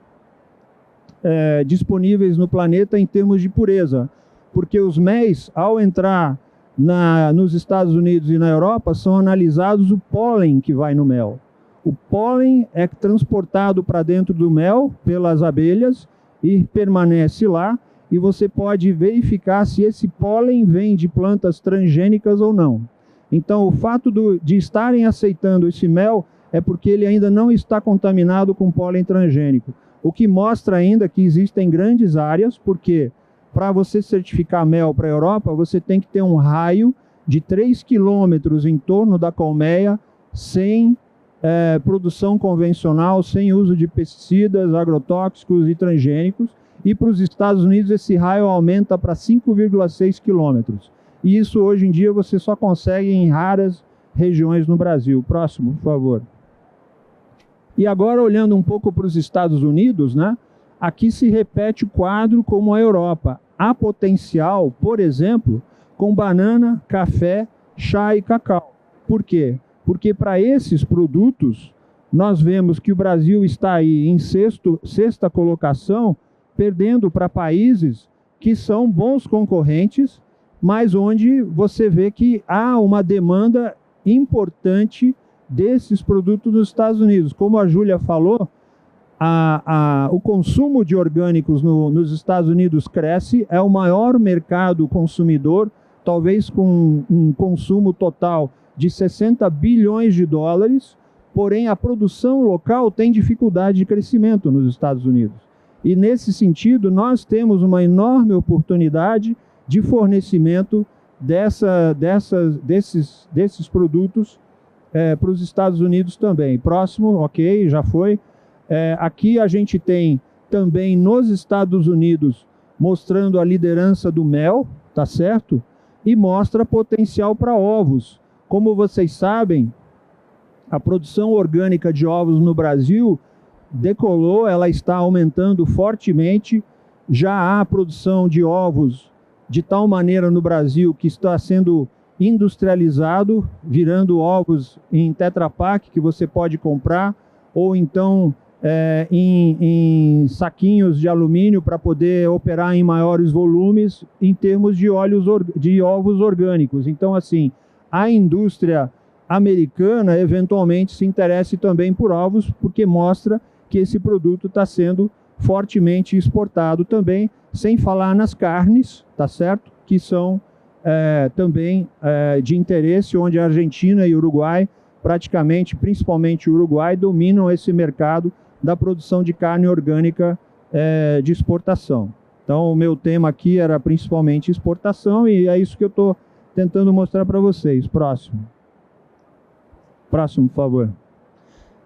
disponíveis no planeta em termos de pureza, porque os méis, ao entrar nos Estados Unidos e na Europa, são analisados o pólen que vai no mel. O pólen é transportado para dentro do mel pelas abelhas e permanece lá, e você pode verificar se esse pólen vem de plantas transgênicas ou não. Então, o fato de estarem aceitando esse mel é porque ele ainda não está contaminado com pólen transgênico, o que mostra ainda que existem grandes áreas, porque para você certificar mel para a Europa, você tem que ter um raio de 3 quilômetros em torno da colmeia, sem produção convencional, sem uso de pesticidas, agrotóxicos e transgênicos, e para os Estados Unidos esse raio aumenta para 5,6 quilômetros. E isso hoje em dia você só consegue em raras regiões no Brasil. Próximo, por favor. E agora, olhando um pouco para os Estados Unidos, né, aqui se repete o quadro como a Europa. Há potencial, por exemplo, com banana, café, chá e cacau. Por quê? Porque para esses produtos, nós vemos que o Brasil está aí em sexta colocação, perdendo para países que são bons concorrentes, mas onde você vê que há uma demanda importante desses produtos nos Estados Unidos. Como a Júlia falou, o consumo de orgânicos nos Estados Unidos cresce, é o maior mercado consumidor, talvez com um consumo total de 60 bilhões de dólares, porém a produção local tem dificuldade de crescimento nos Estados Unidos. E nesse sentido, nós temos uma enorme oportunidade de fornecimento desses produtos para os Estados Unidos também. Próximo, ok, já foi. Aqui a gente tem também nos Estados Unidos mostrando a liderança do mel, tá certo? E mostra potencial para ovos. Como vocês sabem, a produção orgânica de ovos no Brasil decolou, ela está aumentando fortemente. Já há produção de ovos de tal maneira no Brasil que está sendo industrializado, virando ovos em Tetra Pak que você pode comprar, ou então em saquinhos de alumínio para poder operar em maiores volumes em termos de ovos orgânicos. Então, assim, a indústria americana eventualmente se interesse também por ovos, porque mostra que esse produto está sendo fortemente exportado também, sem falar nas carnes, tá certo? Que são também de interesse, onde a Argentina e o Uruguai, praticamente, principalmente o Uruguai, dominam esse mercado da produção de carne orgânica de exportação. Então, o meu tema aqui era principalmente exportação, e é isso que eu estou tentando mostrar para vocês. Próximo. Próximo, por favor.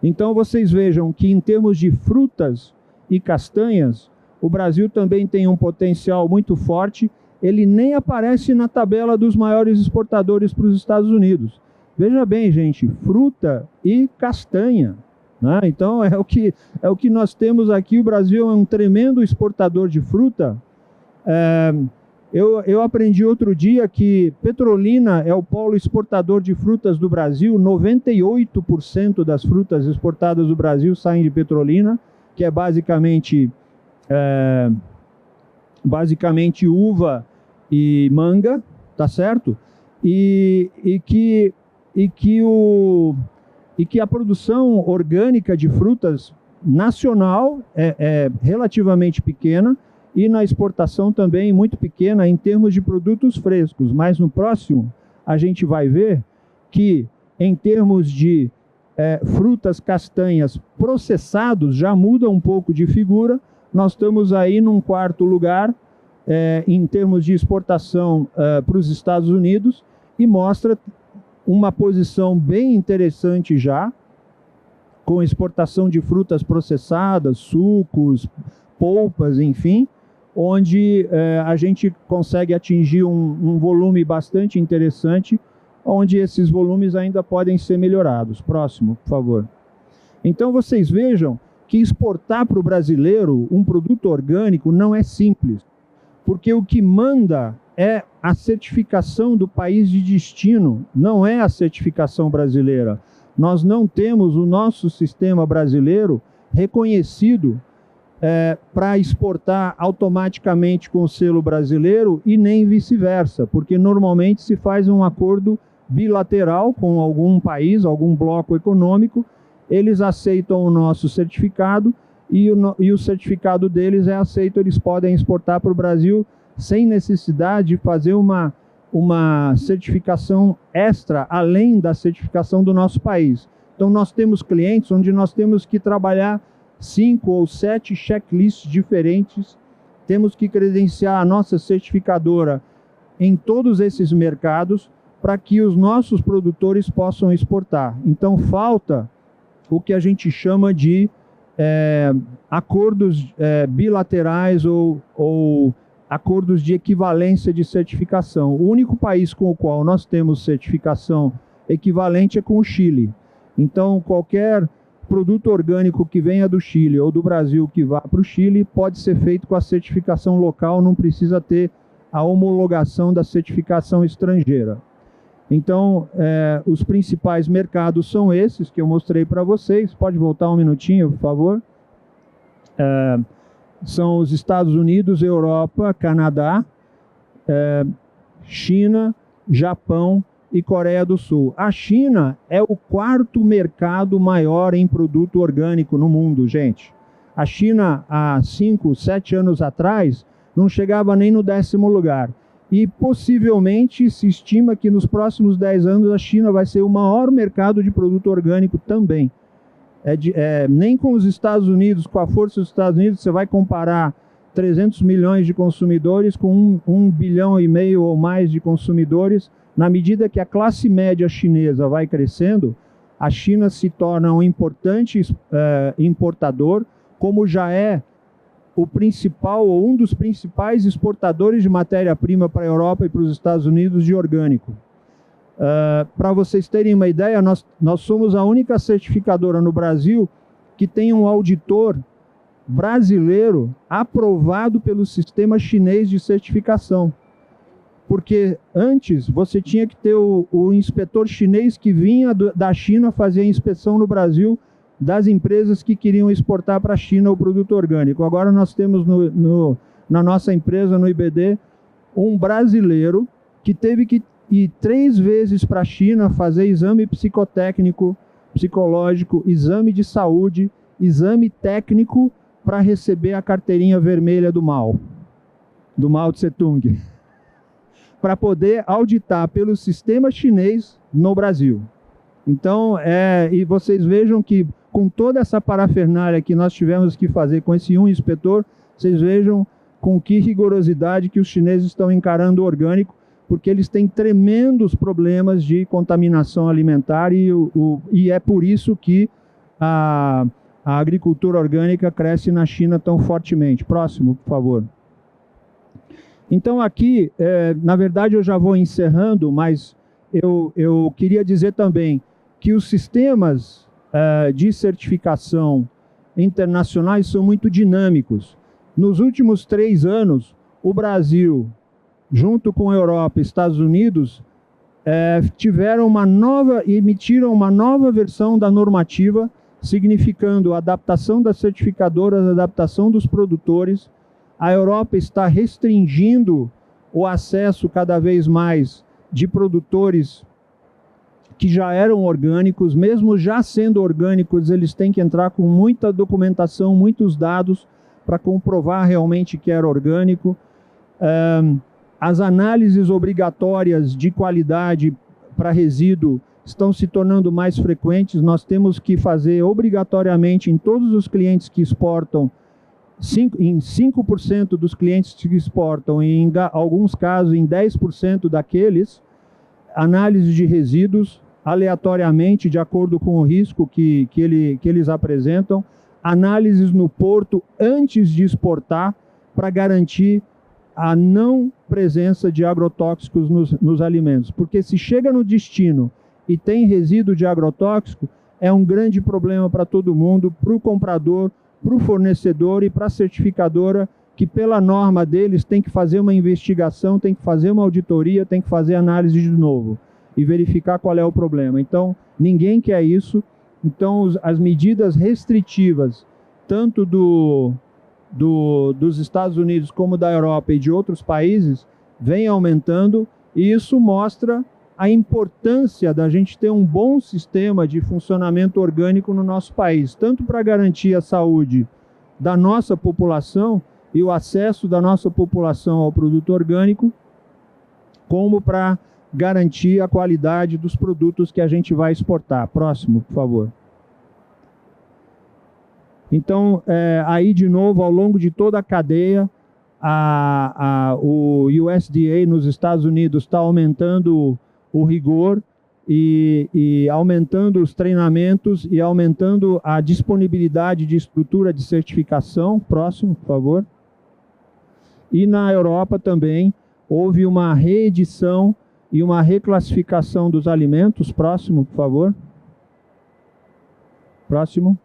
Então, vocês vejam que, em termos de frutas e castanhas, o Brasil também tem um potencial muito forte. Ele nem aparece na tabela dos maiores exportadores para os Estados Unidos. Veja bem, gente, fruta e castanha, né? Então, é o que nós temos aqui. O Brasil é um tremendo exportador de fruta. Eu aprendi outro dia que Petrolina é o polo exportador de frutas do Brasil. 98% das frutas exportadas do Brasil saem de Petrolina, que é basicamente uva e manga, tá certo? E que a produção orgânica de frutas nacional é relativamente pequena, e na exportação também muito pequena em termos de produtos frescos. Mas no próximo a gente vai ver que, em termos de frutas, castanhas processados, já muda um pouco de figura. Nós estamos aí num quarto lugar em termos de exportação para os Estados Unidos, e mostra uma posição bem interessante já, com exportação de frutas processadas, sucos, polpas, enfim, onde a gente consegue atingir um volume bastante interessante, onde esses volumes ainda podem ser melhorados. Próximo, por favor. Então, vocês vejam que exportar para o brasileiro um produto orgânico não é simples, porque o que manda é a certificação do país de destino, não é a certificação brasileira. Nós não temos o nosso sistema brasileiro reconhecido para exportar automaticamente com o selo brasileiro, e nem vice-versa, porque normalmente se faz um acordo bilateral com algum país, algum bloco econômico. Eles aceitam o nosso certificado, e o certificado deles é aceito. Eles podem exportar para o Brasil sem necessidade de fazer uma certificação extra, além da certificação do nosso país. Então, nós temos clientes onde nós temos que trabalhar 5 ou 7 checklists diferentes, temos que credenciar a nossa certificadora em todos esses mercados para que os nossos produtores possam exportar. Então, falta o que a gente chama de acordos bilaterais ou acordos de equivalência de certificação. O único país com o qual nós temos certificação equivalente é com o Chile. Então, qualquer produto orgânico que venha do Chile ou do Brasil que vá para o Chile pode ser feito com a certificação local, não precisa ter a homologação da certificação estrangeira. Então, os principais mercados são esses que eu mostrei para vocês. Pode voltar um minutinho, por favor. São os Estados Unidos, Europa, Canadá, China, Japão e Coreia do Sul. A China é o 4º mercado maior em produto orgânico no mundo, gente. A China, há 5, 7 anos atrás, não chegava nem no 10º lugar. E possivelmente se estima que nos próximos 10 anos a China vai ser o maior mercado de produto orgânico também. Nem com os Estados Unidos, com a força dos Estados Unidos, você vai comparar 300 milhões de consumidores com 1,5 bilhão ou mais de consumidores. Na medida que a classe média chinesa vai crescendo, a China se torna um importante importador, como já é o principal ou um dos principais exportadores de matéria-prima para a Europa e para os Estados Unidos de orgânico. Para vocês terem uma ideia, nós somos a única certificadora no Brasil que tem um auditor brasileiro aprovado pelo sistema chinês de certificação. Porque antes você tinha que ter o inspetor chinês que vinha da China fazer a inspeção no Brasil das empresas que queriam exportar para a China o produto orgânico. Agora nós temos na nossa empresa, no IBD, um brasileiro que teve que ir 3 vezes para a China fazer exame psicotécnico, psicológico, exame de saúde, exame técnico para receber a carteirinha vermelha do Mao Tse Tung, para poder auditar pelo sistema chinês no Brasil. Então, e vocês vejam que com toda essa parafernália que nós tivemos que fazer com esse inspetor, vocês vejam com que rigorosidade que os chineses estão encarando o orgânico, porque eles têm tremendos problemas de contaminação alimentar e é por isso que a agricultura orgânica cresce na China tão fortemente. Próximo, por favor. Então aqui, na verdade eu já vou encerrando, mas eu queria dizer também que os sistemas de certificação internacionais são muito dinâmicos. Nos últimos 3 anos, o Brasil, junto com a Europa e Estados Unidos, emitiram uma nova versão da normativa, significando a adaptação das certificadoras, a adaptação dos produtores. A Europa está restringindo o acesso cada vez mais de produtores que já eram orgânicos. Mesmo já sendo orgânicos, eles têm que entrar com muita documentação, muitos dados para comprovar realmente que era orgânico. As análises obrigatórias de qualidade para resíduo estão se tornando mais frequentes. Nós temos que fazer obrigatoriamente em todos os clientes que exportam, em 5% dos clientes que exportam, e em alguns casos em 10% daqueles, análise de resíduos aleatoriamente, de acordo com o risco que eles apresentam, análises no porto antes de exportar, para garantir a não presença de agrotóxicos nos alimentos. Porque se chega no destino e tem resíduo de agrotóxico, é um grande problema para todo mundo, para o comprador, para o fornecedor e para a certificadora, que pela norma deles tem que fazer uma investigação, tem que fazer uma auditoria, tem que fazer análise de novo e verificar qual é o problema. Então, ninguém quer isso. Então, as medidas restritivas, tanto dos Estados Unidos como da Europa e de outros países, vêm aumentando, e isso mostra a importância da gente ter um bom sistema de funcionamento orgânico no nosso país, tanto para garantir a saúde da nossa população e o acesso da nossa população ao produto orgânico, como para garantir a qualidade dos produtos que a gente vai exportar. Próximo, por favor. Então, aí de novo, ao longo de toda a cadeia, o USDA nos Estados Unidos está aumentando o rigor e aumentando os treinamentos e aumentando a disponibilidade de estrutura de certificação. Próximo, por favor. E na Europa também houve uma reedição e uma reclassificação dos alimentos. Próximo, por favor. Próximo.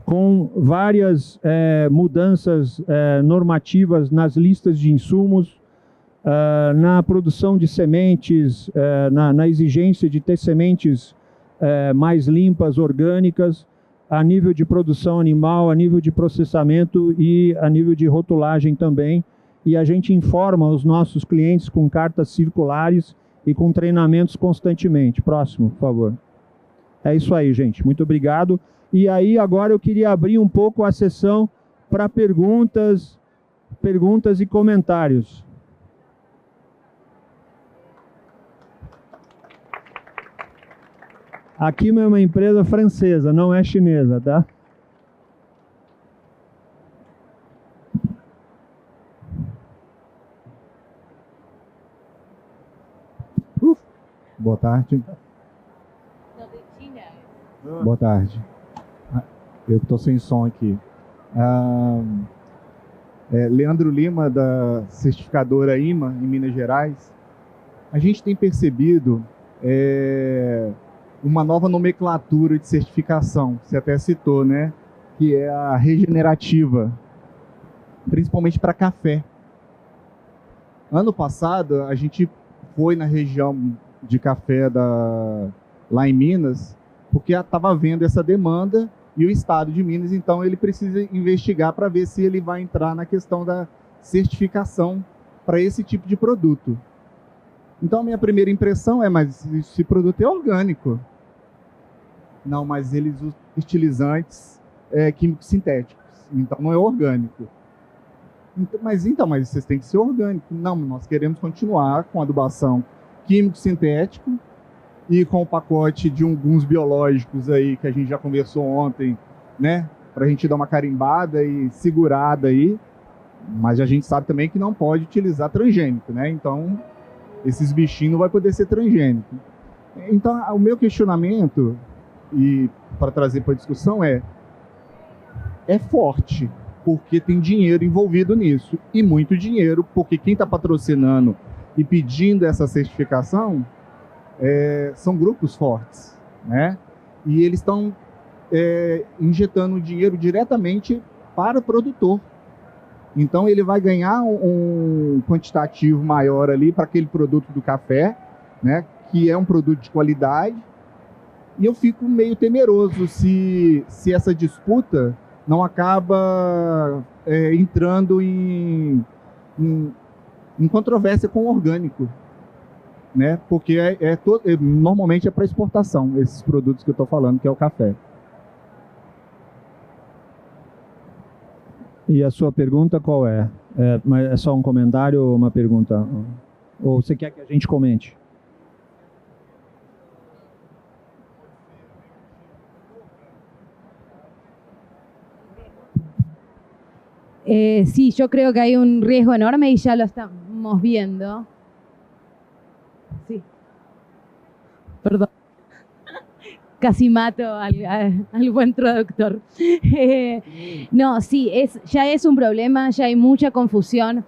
Com várias mudanças normativas nas listas de insumos, na produção de sementes, na exigência de ter sementes mais limpas, orgânicas, a nível de produção animal, a nível de processamento e a nível de rotulagem também. E a gente informa os nossos clientes com cartas circulares e com treinamentos constantemente. Próximo, por favor. É isso aí, gente. Muito obrigado. E aí, agora eu queria abrir um pouco a sessão para perguntas e comentários. Aqui é uma empresa francesa, não é chinesa, tá? Boa tarde. Boa tarde. Eu estou sem som aqui. Leandro Lima, da certificadora IMA, em Minas Gerais. A gente tem percebido uma nova nomenclatura de certificação, você até citou, né? Que é a regenerativa, principalmente para café. Ano passado, a gente foi na região de café lá em Minas, porque estava havendo essa demanda e o Estado de Minas, então, ele precisa investigar para ver se ele vai entrar na questão da certificação para esse tipo de produto. Então, a minha primeira impressão é, mas esse produto é orgânico. Não, mas eles usam fertilizantes químicos sintéticos, então não é orgânico. Mas vocês têm que ser orgânico. Não, nós queremos continuar com adubação químico sintético e com o pacote de alguns biológicos aí que a gente já conversou ontem, né? Para a gente dar uma carimbada e segurada aí. Mas a gente sabe também que não pode utilizar transgênico, né? Então, esses bichinhos não vai poder ser transgênico. Então, o meu questionamento, e para trazer para a discussão, é forte, porque tem dinheiro envolvido nisso, e muito dinheiro, porque quem está patrocinando e pedindo essa certificação são grupos fortes, né? E eles estão injetando dinheiro diretamente para o produtor. Então ele vai ganhar um quantitativo maior ali para aquele produto do café, né? Que é um produto de qualidade. E eu fico meio temeroso se essa disputa não acaba entrando em controvérsia com o orgânico, né? Porque normalmente é para exportação, esses produtos que eu estou falando, que é o café. E a sua pergunta qual é? É só um comentário ou uma pergunta? Ou você quer que a gente comente? Sí, yo creo que hay un riesgo enorme y ya lo estamos viendo. Sí. Perdón. Casi mato al buen traductor. No, sí, ya es un problema, ya hay mucha confusión.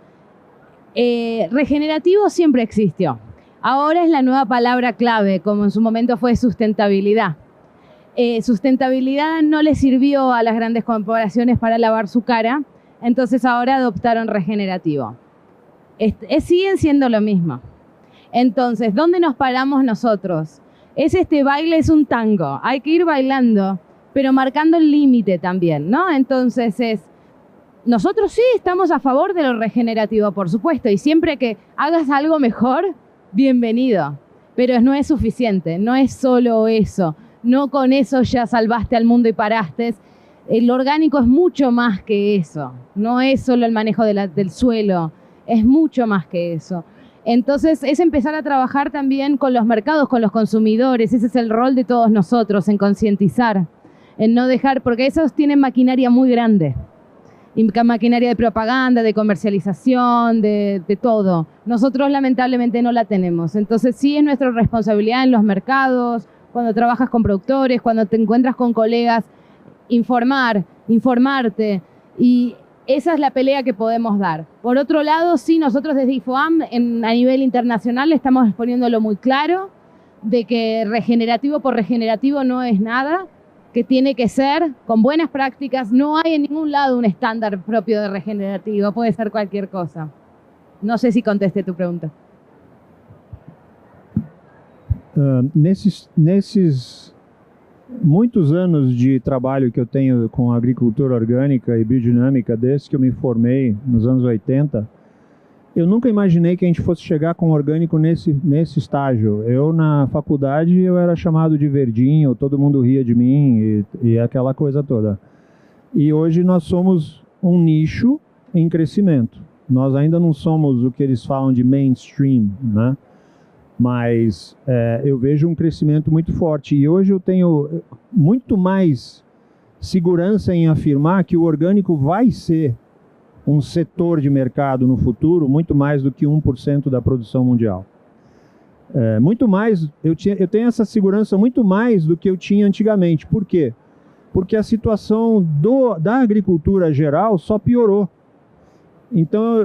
Regenerativo siempre existió. Ahora es la nueva palabra clave, como en su momento fue sustentabilidad. Sustentabilidad no le sirvió a las grandes corporaciones para lavar su cara, entonces ahora adoptaron regenerativo. Siguen siendo lo mismo. Entonces, ¿dónde nos paramos nosotros? Este baile es un tango, hay que ir bailando, pero marcando el límite también, ¿no? Entonces nosotros sí estamos a favor de lo regenerativo, por supuesto, y siempre que hagas algo mejor, bienvenido. Pero no es suficiente, no es solo eso, no con eso ya salvaste al mundo y paraste. El orgánico es mucho más que eso, no es solo el manejo del suelo, es mucho más que eso. Entonces es empezar a trabajar también con los mercados, con los consumidores. Ese es el rol de todos nosotros, en concientizar, en no dejar, porque esos tienen maquinaria muy grande, y maquinaria de propaganda, de comercialización, de todo. Nosotros lamentablemente no la tenemos. Entonces sí es nuestra responsabilidad en los mercados, cuando trabajas con productores, cuando te encuentras con colegas, informarte, y esa es la pelea que podemos dar. Por otro lado, sí, nosotros desde IFOAM a nivel internacional estamos poniéndolo muy claro de que regenerativo por regenerativo no es nada, que tiene que ser con buenas prácticas. No hay en ningún lado un estándar propio de regenerativo, puede ser cualquier cosa. No sé si contesté tu pregunta. Nesses muitos anos de trabalho que eu tenho com agricultura orgânica e biodinâmica, desde que eu me formei nos anos 80, eu nunca imaginei que a gente fosse chegar com orgânico nesse estágio. Eu, na faculdade, eu era chamado de verdinho, todo mundo ria de mim e aquela coisa toda. E hoje nós somos um nicho em crescimento. Nós ainda não somos o que eles falam de mainstream, né? Mas eu vejo um crescimento muito forte. E hoje eu tenho muito mais segurança em afirmar que o orgânico vai ser um setor de mercado no futuro, muito mais do que 1% da produção mundial. Muito mais, eu tenho essa segurança muito mais do que eu tinha antigamente. Por quê? Porque a situação da agricultura geral só piorou. Então,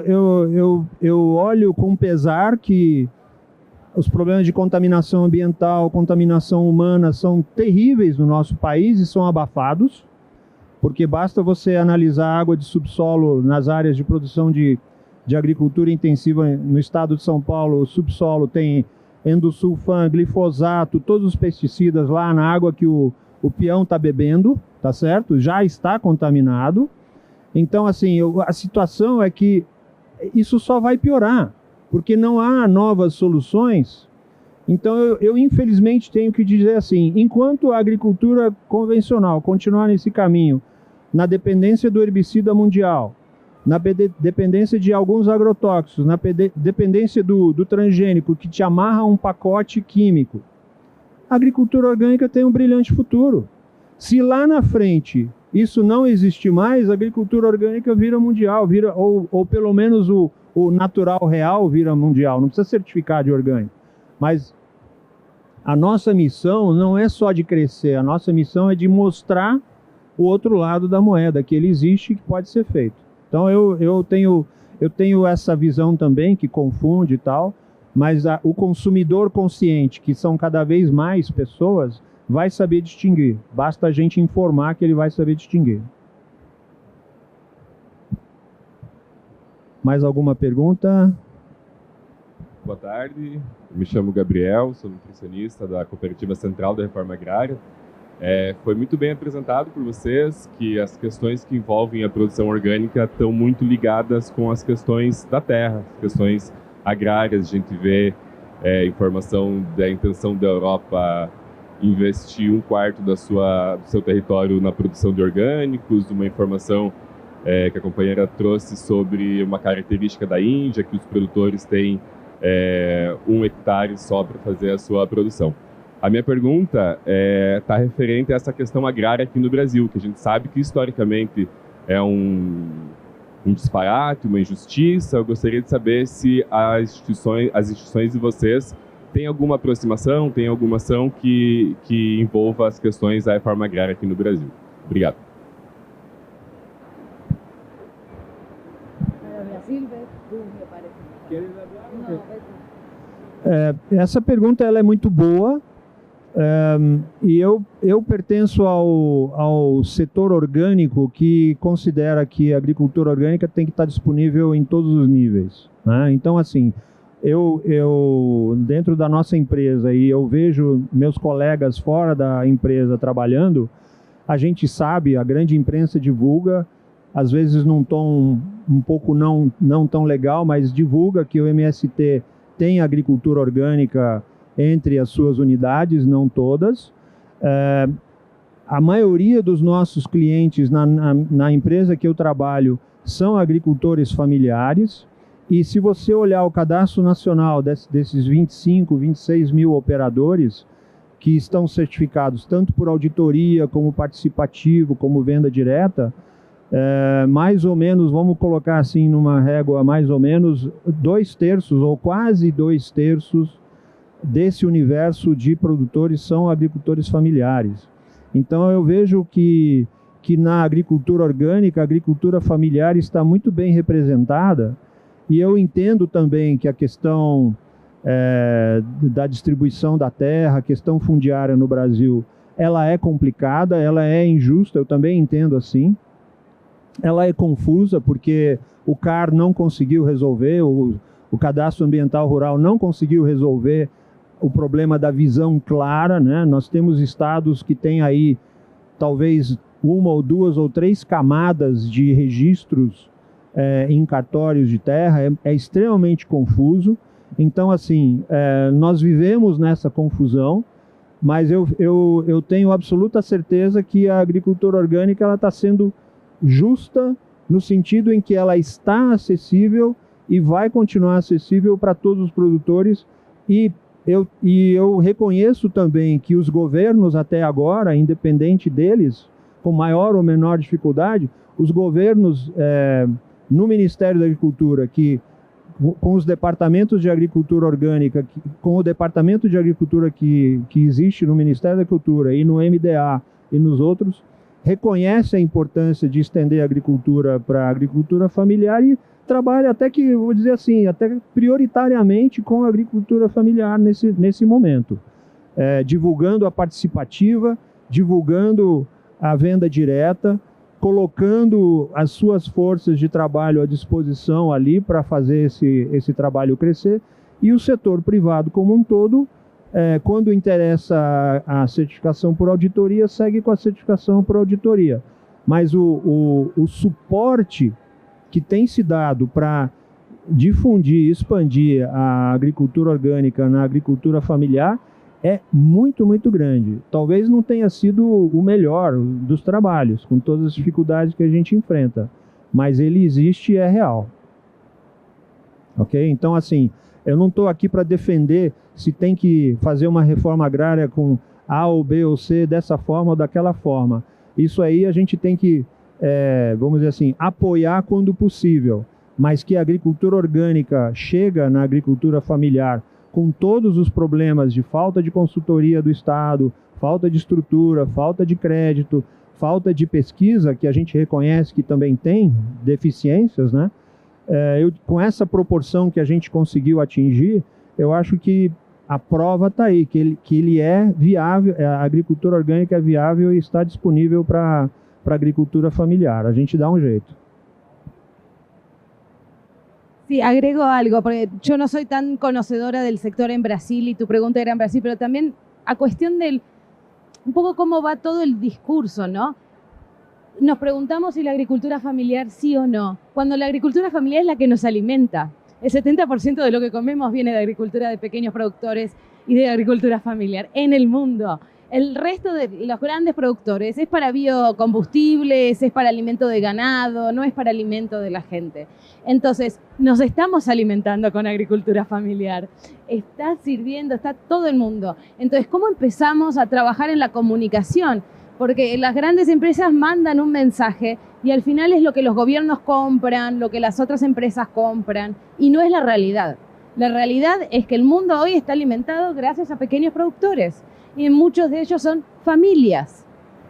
eu olho com pesar que os problemas de contaminação ambiental, contaminação humana são terríveis no nosso país e são abafados, porque basta você analisar a água de subsolo nas áreas de produção de agricultura intensiva no estado de São Paulo. O subsolo tem endosulfan, glifosato, todos os pesticidas lá na água que o peão está bebendo, tá certo? Já está contaminado. Então, assim, a situação é que isso só vai piorar, porque não há novas soluções. Então, eu infelizmente tenho que dizer assim, enquanto a agricultura convencional continuar nesse caminho, na dependência do herbicida mundial, na dependência de alguns agrotóxicos, na dependência do transgênico, que te amarra um pacote químico, a agricultura orgânica tem um brilhante futuro. Se lá na frente isso não existir mais, a agricultura orgânica vira mundial, ou pelo menos o natural real vira mundial, não precisa certificar de orgânico. Mas a nossa missão não é só de crescer, a nossa missão é de mostrar o outro lado da moeda, que ele existe e que pode ser feito. Então eu tenho essa visão também, que confunde e tal, mas o consumidor consciente, que são cada vez mais pessoas, vai saber distinguir. Basta a gente informar que ele vai saber distinguir. Mais alguma pergunta? Boa tarde, me chamo Gabriel, sou nutricionista da Cooperativa Central da Reforma Agrária. Foi muito bem apresentado por vocês que as questões que envolvem a produção orgânica estão muito ligadas com as questões da terra, as questões agrárias. A gente vê informação da intenção da Europa investir 1/4 do seu território na produção de orgânicos, uma informação que a companheira trouxe sobre uma característica da Índia, que os produtores têm 1 hectare só para fazer a sua produção. A minha pergunta está referente a essa questão agrária aqui no Brasil, que a gente sabe que historicamente é um disparate, uma injustiça. Eu gostaria de saber se as instituições de vocês têm alguma aproximação, têm alguma ação que envolva as questões da reforma agrária aqui no Brasil. Obrigado. Essa pergunta ela é muito boa. E eu pertenço ao setor orgânico, que considera que a agricultura orgânica tem que estar disponível em todos os níveis, né? Então, assim, eu dentro da nossa empresa, e eu vejo meus colegas fora da empresa trabalhando, a gente sabe, a grande imprensa divulga, às vezes num tom um pouco não tão legal, mas divulga que o MST tem agricultura orgânica entre as suas unidades, não todas. A maioria dos nossos clientes na empresa que eu trabalho são agricultores familiares, e se você olhar o cadastro nacional desses 25, 26 mil operadores que estão certificados tanto por auditoria, como participativo, como venda direta, mais ou menos, vamos colocar assim numa régua, mais ou menos 2/3 ou quase 2/3 desse universo de produtores são agricultores familiares. Então eu vejo que na agricultura orgânica, a agricultura familiar está muito bem representada, e eu entendo também que a questão da distribuição da terra, a questão fundiária no Brasil, ela é complicada, ela é injusta, eu também entendo assim. Ela é confusa porque o CAR não conseguiu resolver, o Cadastro Ambiental Rural não conseguiu resolver o problema da visão clara, né? Nós temos estados que têm aí talvez 1 ou 2 ou 3 camadas de registros em cartórios de terra, é extremamente confuso. Então, assim, nós vivemos nessa confusão, mas eu tenho absoluta certeza que a agricultura orgânica ela está sendo justa no sentido em que ela está acessível e vai continuar acessível para todos os produtores, e eu reconheço também que os governos até agora, independente deles, com maior ou menor dificuldade, os governos no Ministério da Agricultura, que com os departamentos de agricultura orgânica, com o departamento de agricultura que existe no Ministério da Agricultura e no MDA e nos outros, reconhece a importância de estender a agricultura para a agricultura familiar, e trabalha até que, vou dizer assim, até prioritariamente com a agricultura familiar nesse momento. Divulgando a participativa, divulgando a venda direta, colocando as suas forças de trabalho à disposição ali para fazer esse trabalho crescer, e o setor privado como um todo, quando interessa a certificação por auditoria, segue com a certificação por auditoria. Mas o suporte que tem se dado para difundir, expandir a agricultura orgânica na agricultura familiar é muito, muito grande. Talvez não tenha sido o melhor dos trabalhos, com todas as dificuldades que a gente enfrenta, mas ele existe e é real. Ok? Então, assim, eu não estou aqui para defender se tem que fazer uma reforma agrária com A ou B ou C dessa forma ou daquela forma. Isso aí a gente tem que, vamos dizer assim, apoiar quando possível, mas que a agricultura orgânica chega na agricultura familiar com todos os problemas de falta de consultoria do Estado, falta de estrutura, falta de crédito, falta de pesquisa, que a gente reconhece que também tem deficiências, né? Com essa proporção que a gente conseguiu atingir, eu acho que a prova está aí, que ele é viável, a agricultura orgânica é viável e está disponível para a agricultura familiar. A gente dá um jeito. Sí, agrego algo, porque yo no soy tan conocedora del sector en Brasil y tu pregunta era en Brasil, pero también a cuestión del, un poco cómo va todo el discurso, ¿no? Nos preguntamos si la agricultura familiar sí o no, cuando la agricultura familiar es la que nos alimenta. El 70% de lo que comemos viene de agricultura de pequeños productores y de agricultura familiar en el mundo. El resto de los grandes productores es para biocombustibles, es para alimento de ganado, no es para alimento de la gente. Entonces, nos estamos alimentando con agricultura familiar. Está sirviendo, está todo el mundo. Entonces, ¿cómo empezamos a trabajar en la comunicación? Porque las grandes empresas mandan un mensaje y al final es lo que los gobiernos compran, lo que las otras empresas compran, y no es la realidad. La realidad es que el mundo hoy está alimentado gracias a pequeños productores. Y muchos de ellos son familias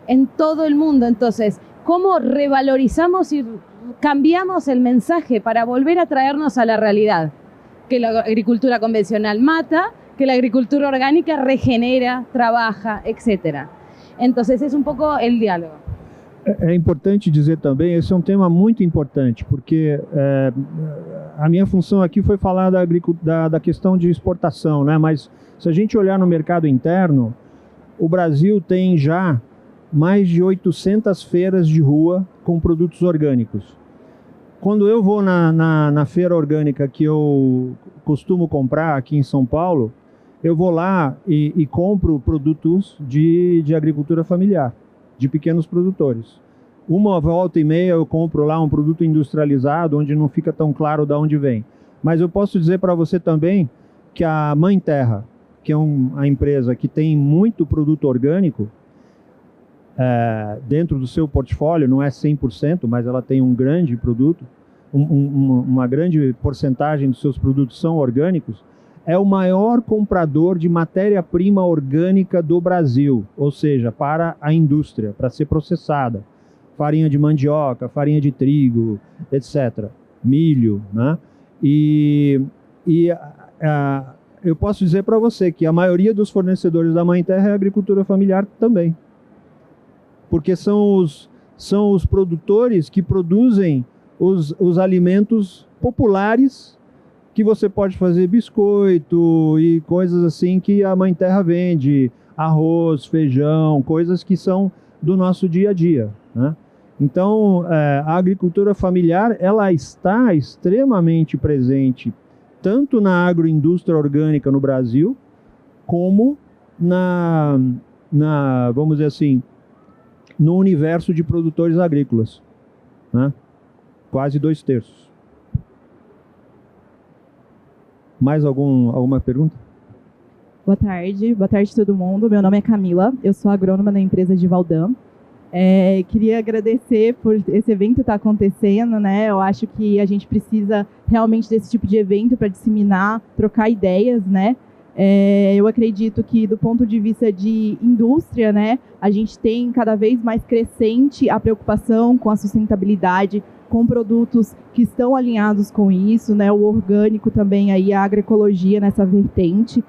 en todo el mundo. Entonces, ¿cómo revalorizamos y cambiamos el mensaje para volver a traernos a la realidad? Que la agricultura convencional mata, que la agricultura orgánica regenera, trabaja, etc. Entonces, es un poco el diálogo. É importante dizer também, esse é um tema muito importante, porque a minha função aqui foi falar da questão de exportação, né? Mas se a gente olhar no mercado interno, o Brasil tem já mais de 800 feiras de rua com produtos orgânicos. Quando eu vou na feira orgânica que eu costumo comprar aqui em São Paulo, eu vou lá e compro produtos de agricultura familiar, de pequenos produtores. Uma volta e meia eu compro lá um produto industrializado, onde não fica tão claro de onde vem. Mas eu posso dizer para você também que a Mãe Terra, que é uma empresa que tem muito produto orgânico dentro do seu portfólio, não é 100%, mas ela tem um grande produto, uma grande porcentagem dos seus produtos são orgânicos, é o maior comprador de matéria-prima orgânica do Brasil, ou seja, para a indústria, para ser processada. Farinha de mandioca, farinha de trigo, etc. Milho, né? Eu posso dizer para você que a maioria dos fornecedores da Mãe Terra é agricultura familiar também. Porque são os produtores que produzem os alimentos populares que você pode fazer biscoito e coisas assim que a Mãe Terra vende, arroz, feijão, coisas que são do nosso dia a dia, né? Então, a agricultura familiar, ela está extremamente presente tanto na agroindústria orgânica no Brasil, como vamos dizer assim, no universo de produtores agrícolas, né? Quase 2/3. Mais alguma pergunta? Boa tarde todo mundo. Meu nome é Camila, eu sou agrônoma da empresa de Valdam. Queria agradecer por esse evento estar acontecendo, né? Eu acho que a gente precisa realmente desse tipo de evento para disseminar, trocar ideias, né? Eu acredito que do ponto de vista de indústria, né, a gente tem cada vez mais crescente a preocupação com a sustentabilidade, com produtos que estão alinhados com isso, né? O orgânico também, aí, a agroecologia nessa vertente.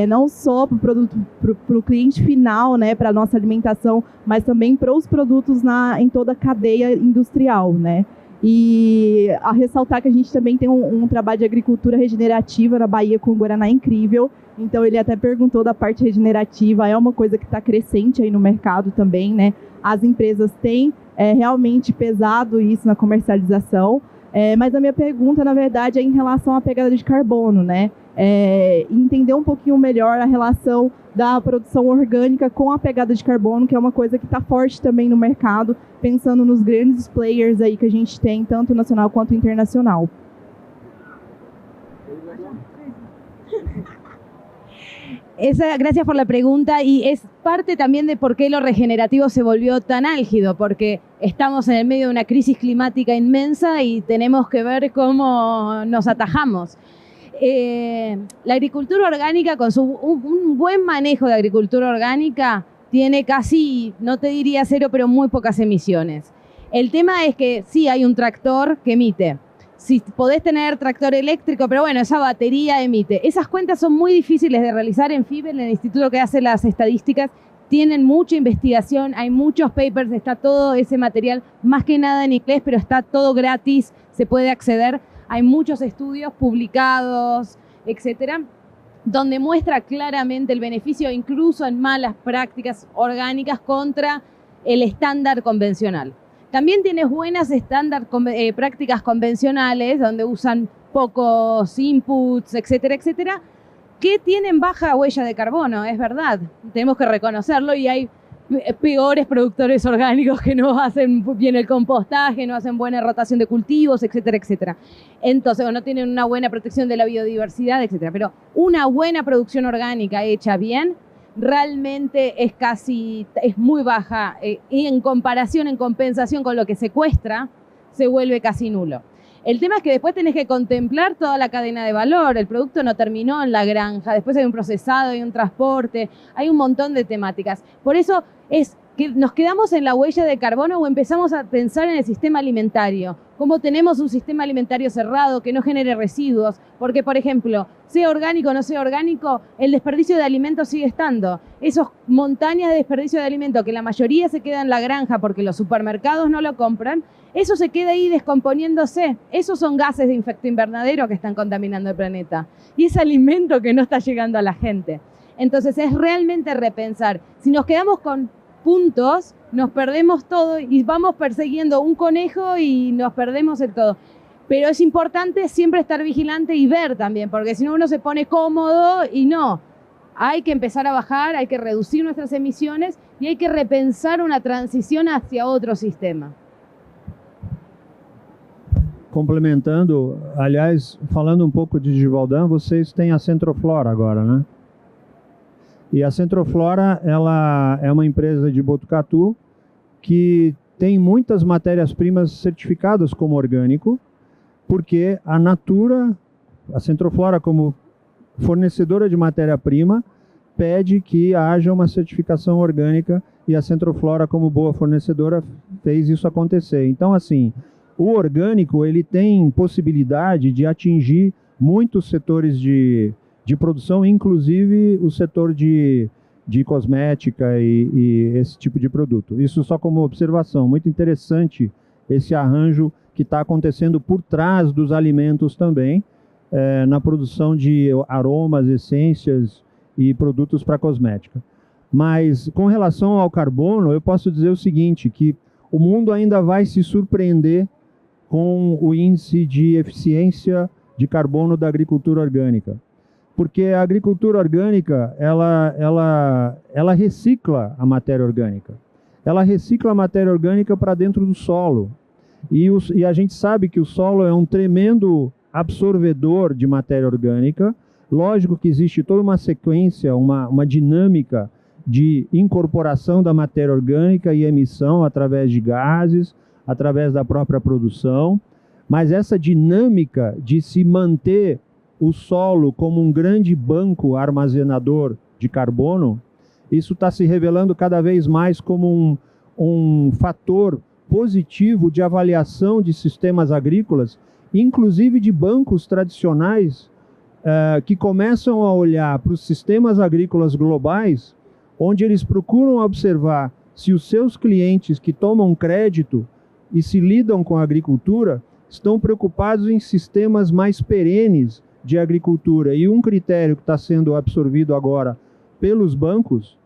Não só para o produto, para o cliente final, né, para a nossa alimentação, mas também para os produtos em toda a cadeia industrial, né? E a ressaltar que a gente também tem um trabalho de agricultura regenerativa na Bahia com o Guaraná incrível. Então ele até perguntou da parte regenerativa, é uma coisa que está crescente aí no mercado também, né? As empresas têm realmente pesado isso na comercialização. Mas a minha pergunta, na verdade, é em relação à pegada de carbono, né? Entender um pouquinho melhor a relação da produção orgânica com a pegada de carbono, que é uma coisa que está forte também no mercado, pensando nos grandes players aí que a gente tem, tanto nacional quanto internacional. Gracias por la pregunta y es parte también de por qué lo regenerativo se volvió tan álgido, porque estamos en el medio de una crisis climática inmensa y tenemos que ver cómo nos atajamos. La agricultura orgánica, con un buen manejo de agricultura orgánica, tiene casi, no te diría cero, pero muy pocas emisiones. El tema es que sí hay un tractor que emite. Si podés tener tractor eléctrico, pero bueno, esa batería emite. Esas cuentas son muy difíciles de realizar en FIBE, en el instituto que hace las estadísticas. Tienen mucha investigación, hay muchos papers, está todo ese material, más que nada en inglés, pero está todo gratis, se puede acceder. Hay muchos estudios publicados, etcétera, donde muestra claramente el beneficio, incluso en malas prácticas orgánicas, contra el estándar convencional. También tienes buenas prácticas convencionales, donde usan pocos inputs, etcétera, etcétera, que tienen baja huella de carbono, es verdad. Tenemos que reconocerlo y hay peores productores orgánicos que no hacen bien el compostaje, no hacen buena rotación de cultivos, etcétera, etcétera. Entonces, no tienen una buena protección de la biodiversidad, etcétera. Pero una buena producción orgánica hecha bien realmente es muy baja y en comparación, en compensación con lo que secuestra, se vuelve casi nulo. El tema es que después tenés que contemplar toda la cadena de valor. El producto no terminó en la granja, después hay un procesado, hay un transporte, hay un montón de temáticas. Por eso es que nos quedamos en la huella de carbono o empezamos a pensar en el sistema alimentario. Cómo tenemos un sistema alimentario cerrado que no genere residuos. Porque, por ejemplo, sea orgánico o no sea orgánico, el desperdicio de alimentos sigue estando. Esas montañas de desperdicio de alimentos que la mayoría se queda en la granja porque los supermercados no lo compran, eso se queda ahí descomponiéndose. Esos son gases de efecto invernadero que están contaminando el planeta. Y es alimento que no está llegando a la gente. Entonces es realmente repensar. Si nos quedamos con puntos, nos perdemos todo y vamos persiguiendo un conejo y nos perdemos el todo. Pero es importante siempre estar vigilante y ver también, porque si no uno se pone cómodo y no. Hay que empezar a bajar, hay que reducir nuestras emisiones y hay que repensar una transición hacia otro sistema. Complementando, aliás, falando um pouco de Givaudan, vocês têm a Centroflora agora, né? E a Centroflora, ela é uma empresa de Botucatu que tem muitas matérias-primas certificadas como orgânico, porque a Natura, a Centroflora como fornecedora de matéria-prima, pede que haja uma certificação orgânica e a Centroflora, como boa fornecedora, fez isso acontecer. Então, assim, o orgânico ele tem possibilidade de atingir muitos setores de produção, inclusive o setor de cosmética e esse tipo de produto. Isso só como observação. Muito interessante esse arranjo que está acontecendo por trás dos alimentos também, na produção de aromas, essências e produtos para cosmética. Mas com relação ao carbono, eu posso dizer o seguinte, que o mundo ainda vai se surpreender com o índice de eficiência de carbono da agricultura orgânica. Porque a agricultura orgânica, ela recicla a matéria orgânica. Ela recicla a matéria orgânica para dentro do solo. E a gente sabe que o solo é um tremendo absorvedor de matéria orgânica. Lógico que existe toda uma sequência, uma dinâmica de incorporação da matéria orgânica e emissão através de gases, através da própria produção. Mas essa dinâmica de se manter o solo como um grande banco armazenador de carbono, isso está se revelando cada vez mais como um fator positivo de avaliação de sistemas agrícolas, inclusive de bancos tradicionais, que começam a olhar para os sistemas agrícolas globais, onde eles procuram observar se os seus clientes que tomam crédito e se lidam com a agricultura estão preocupados em sistemas mais perenes de agricultura. E um critério que está sendo absorvido agora pelos bancos,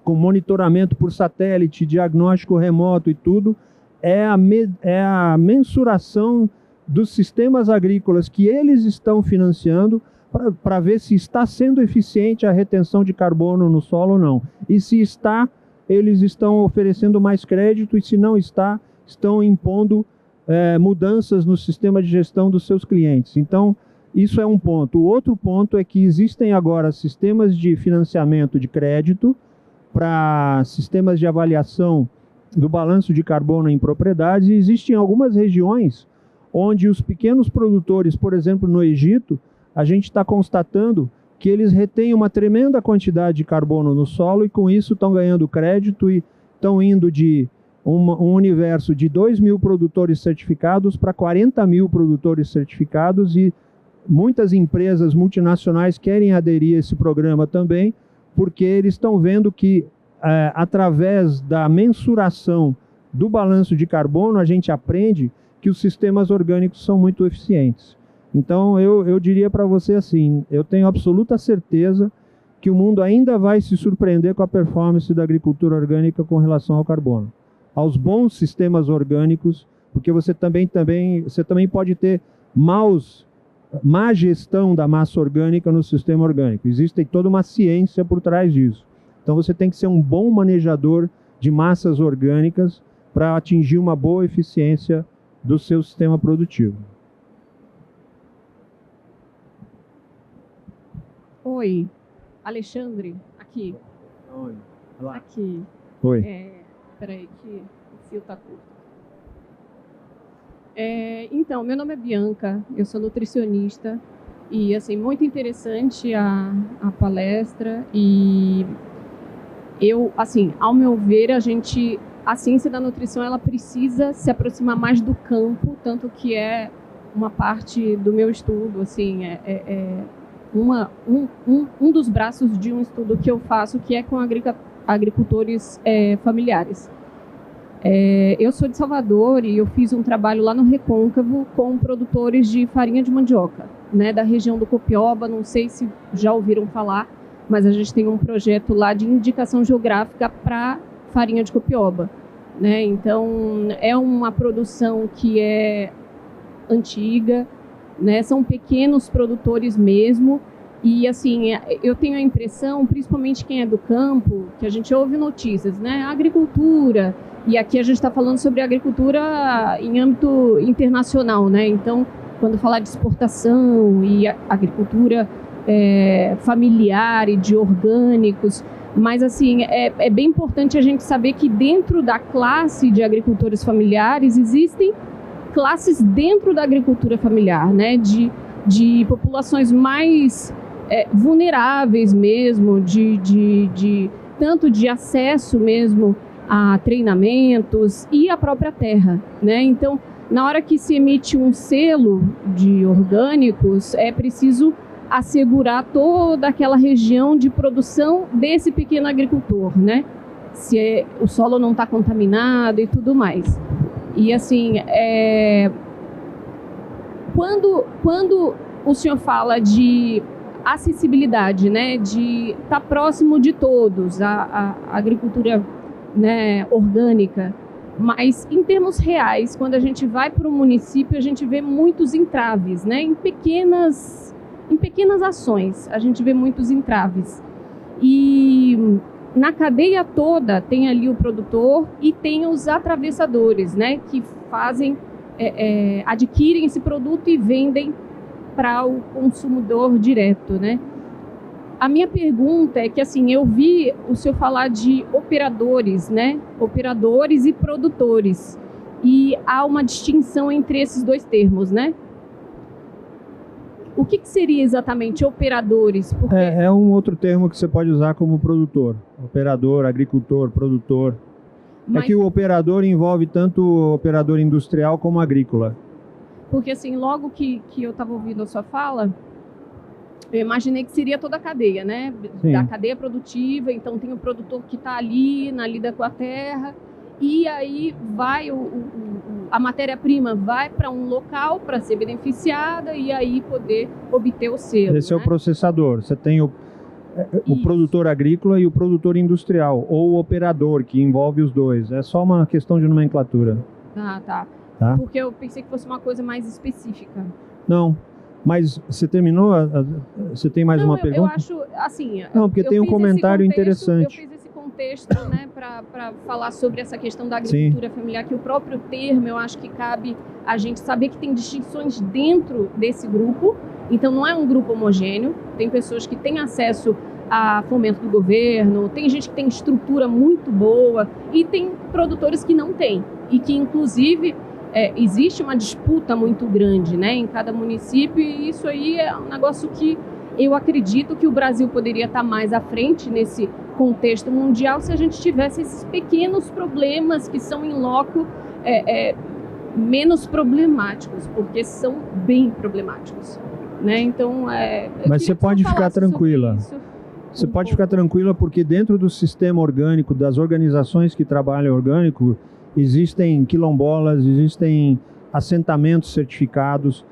com monitoramento por satélite, diagnóstico remoto e tudo, é a mensuração dos sistemas agrícolas que eles estão financiando para ver se está sendo eficiente a retenção de carbono no solo ou não. E se está, eles estão oferecendo mais crédito, e se não está, estão impondo mudanças no sistema de gestão dos seus clientes. Então, isso é um ponto. O outro ponto é que existem agora sistemas de financiamento de crédito para sistemas de avaliação do balanço de carbono em propriedades, e existem algumas regiões onde os pequenos produtores, por exemplo, no Egito, a gente está constatando que eles retêm uma tremenda quantidade de carbono no solo, e com isso estão ganhando crédito e estão indo de um universo de 2.000 produtores certificados para 40.000 produtores certificados, e muitas empresas multinacionais querem aderir a esse programa também, porque eles estão vendo que, através da mensuração do balanço de carbono, a gente aprende que os sistemas orgânicos são muito eficientes. Então, eu diria para você assim, eu tenho absoluta certeza que o mundo ainda vai se surpreender com a performance da agricultura orgânica com relação ao carbono, aos bons sistemas orgânicos, porque você também pode ter má gestão da massa orgânica no sistema orgânico. Existe toda uma ciência por trás disso. Então você tem que ser um bom manejador de massas orgânicas para atingir uma boa eficiência do seu sistema produtivo. Oi, Alexandre, aqui. Oi. Olá. Aqui. Oi. Peraí, que o fio está curto. Então, meu nome é Bianca, eu sou nutricionista, e assim, muito interessante a palestra, e eu, assim, ao meu ver, a ciência da nutrição, ela precisa se aproximar mais do campo, tanto que é uma parte do meu estudo, assim, um dos braços de um estudo que eu faço, que é com agricultores familiares. Eu sou de Salvador e eu fiz um trabalho lá no Recôncavo com produtores de farinha de mandioca, né, da região do Copioba. Não sei se já ouviram falar, mas a gente tem um projeto lá de indicação geográfica para farinha de Copioba, né? Então, é uma produção que é antiga, né? São pequenos produtores mesmo. E, assim, eu tenho a impressão, principalmente quem é do campo, que a gente ouve notícias, né? Agricultura, e aqui a gente está falando sobre agricultura em âmbito internacional, né? Então, quando falar de exportação e agricultura familiar e de orgânicos, mas, assim, é bem importante a gente saber que dentro da classe de agricultores familiares existem classes dentro da agricultura familiar, né? De populações mais vulneráveis mesmo, tanto de acesso mesmo a treinamentos e a própria terra, né? Então, na hora que se emite um selo de orgânicos, é preciso assegurar toda aquela região de produção desse pequeno agricultor, né? Se o solo não está contaminado e tudo mais. E, assim, quando o senhor fala de acessibilidade, né, de estar próximo de todos, a agricultura, né, orgânica, mas em termos reais, quando a gente vai para o município, a gente vê muitos entraves, né, em pequenas ações, a gente vê muitos entraves. E na cadeia toda tem ali o produtor e tem os atravessadores, né, que fazem, adquirem esse produto e vendem para o consumidor direto, né? A minha pergunta é que, assim, eu vi o senhor falar de operadores, né? Operadores e produtores. E há uma distinção entre esses dois termos, né? O que seria exatamente operadores? Porque... É um outro termo que você pode usar como produtor. Operador, agricultor, produtor. É que o operador envolve tanto o operador industrial como agrícola. Porque, assim, logo que eu estava ouvindo a sua fala, eu imaginei que seria toda a cadeia, né? Sim. Da cadeia produtiva, então tem o produtor que está ali, na lida com a terra, e aí vai a matéria-prima vai para um local para ser beneficiada e aí poder obter o selo. Esse é né? o processador. Você tem o produtor agrícola e o produtor industrial, ou o operador, que envolve os dois. É só uma questão de nomenclatura. Tá. Tá? Porque eu pensei que fosse uma coisa mais específica. Não, mas você terminou? Você tem mais uma pergunta? Eu acho, assim... Não, porque tem um comentário interessante. Eu fiz esse contexto, né, para falar sobre essa questão da agricultura familiar, que o próprio termo, eu acho que cabe a gente saber que tem distinções dentro desse grupo. Então, não é um grupo homogêneo. Tem pessoas que têm acesso a fomento do governo, tem gente que tem estrutura muito boa e tem produtores que não têm. E que, inclusive... existe uma disputa muito grande, né, em cada município, e isso aí é um negócio que eu acredito que o Brasil poderia estar mais à frente nesse contexto mundial se a gente tivesse esses pequenos problemas que são em loco menos problemáticos, porque são bem problemáticos, né? Então, mas você pode ficar tranquila. Você pode ficar tranquila porque dentro do sistema orgânico, das organizações que trabalham orgânico, existem quilombolas, existem assentamentos certificados.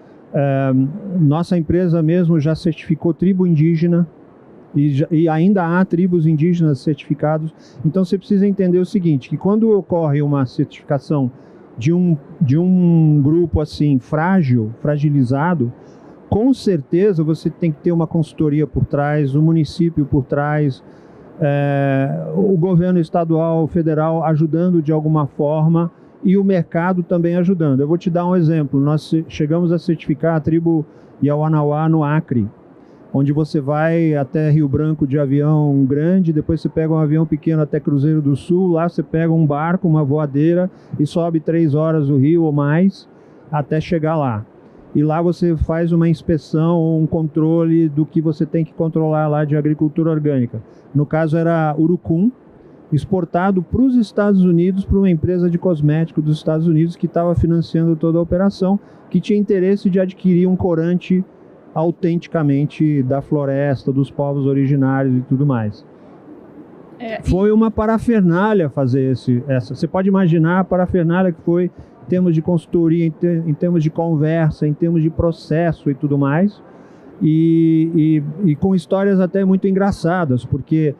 Nossa empresa mesmo já certificou tribo indígena e ainda há tribos indígenas certificados. Então você precisa entender o seguinte, que quando ocorre uma certificação de um grupo assim fragilizado, com certeza você tem que ter uma consultoria por trás, o município por trás, o governo estadual, federal ajudando de alguma forma e o mercado também ajudando. Eu vou te dar um exemplo. Nós chegamos a certificar a tribo Yawanawá no Acre, onde você vai até Rio Branco de avião grande, depois você pega um avião pequeno até Cruzeiro do Sul, lá você pega um barco, uma voadeira e sobe 3 horas o rio ou mais até chegar lá. E lá você faz uma inspeção ou um controle do que você tem que controlar lá de agricultura orgânica. No caso era urucum, exportado para os Estados Unidos, para uma empresa de cosmético dos Estados Unidos que estava financiando toda a operação, que tinha interesse de adquirir um corante autenticamente da floresta, dos povos originários e tudo mais. Foi uma parafernália fazer essa. Você pode imaginar a parafernália que foi em termos de consultoria, em termos de conversa, em termos de processo e tudo mais. E com histórias até muito engraçadas, porque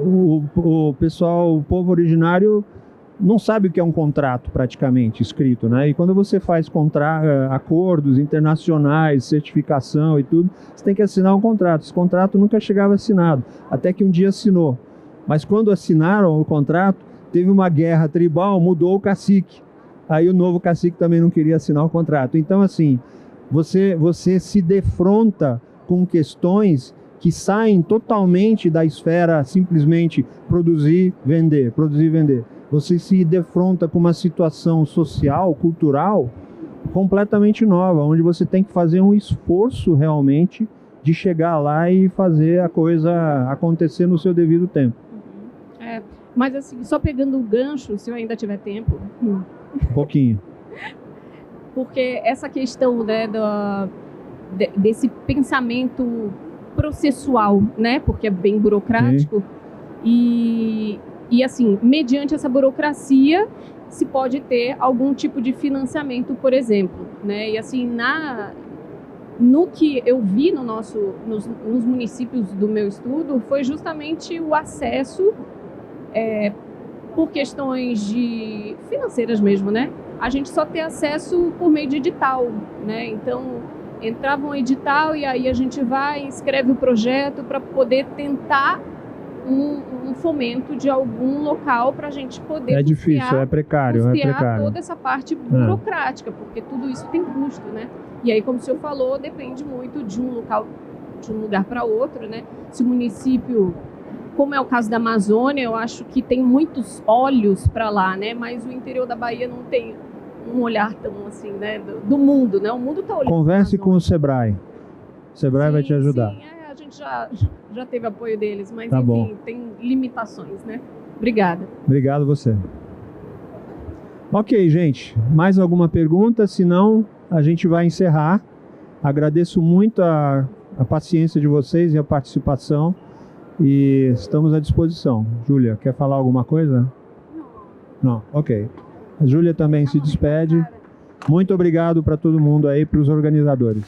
o pessoal, o povo originário não sabe o que é um contrato praticamente escrito, né? E quando você faz acordos internacionais, certificação e tudo, você tem que assinar um contrato. Esse contrato nunca chegava assinado, até que um dia assinou. Mas quando assinaram o contrato, teve uma guerra tribal, mudou o cacique. Aí o novo cacique também não queria assinar o contrato. Então, assim, você se defronta com questões que saem totalmente da esfera simplesmente produzir, vender. Você se defronta com uma situação social, cultural, completamente nova, onde você tem que fazer um esforço realmente de chegar lá e fazer a coisa acontecer no seu devido tempo. Mas assim, só pegando o gancho, se eu ainda tiver tempo. Um pouquinho. Porque essa questão, né, desse pensamento processual, né, porque é bem burocrático, e assim, mediante essa burocracia, se pode ter algum tipo de financiamento, por exemplo, né, e assim, no que eu vi nos municípios do meu estudo, foi justamente o acesso, por questões financeiras mesmo, né, a gente só ter acesso por meio de edital, né, então entrava um edital e aí a gente vai e escreve o projeto para poder tentar um fomento de algum local para a gente poder difícil, é precário. Toda essa parte burocrática, porque tudo isso tem custo, né? E aí, como o senhor falou, depende muito de um lugar para outro, né? Se o município, como é o caso da Amazônia, eu acho que tem muitos olhos para lá, né? Mas o interior da Bahia não tem um olhar tão assim, né? Do mundo, né? O mundo está olhando. Converse com o Sebrae. O Sebrae vai te ajudar. Sim, a gente já teve apoio deles, mas tá enfim, bom. Tem limitações, né? Obrigada. Obrigado você. Ok, gente. Mais alguma pergunta? Se não, a gente vai encerrar. Agradeço muito a paciência de vocês e a participação. E estamos à disposição. Júlia, quer falar alguma coisa? Não. Ok. A Júlia também se despede. Muito obrigado para todo mundo aí, para os organizadores.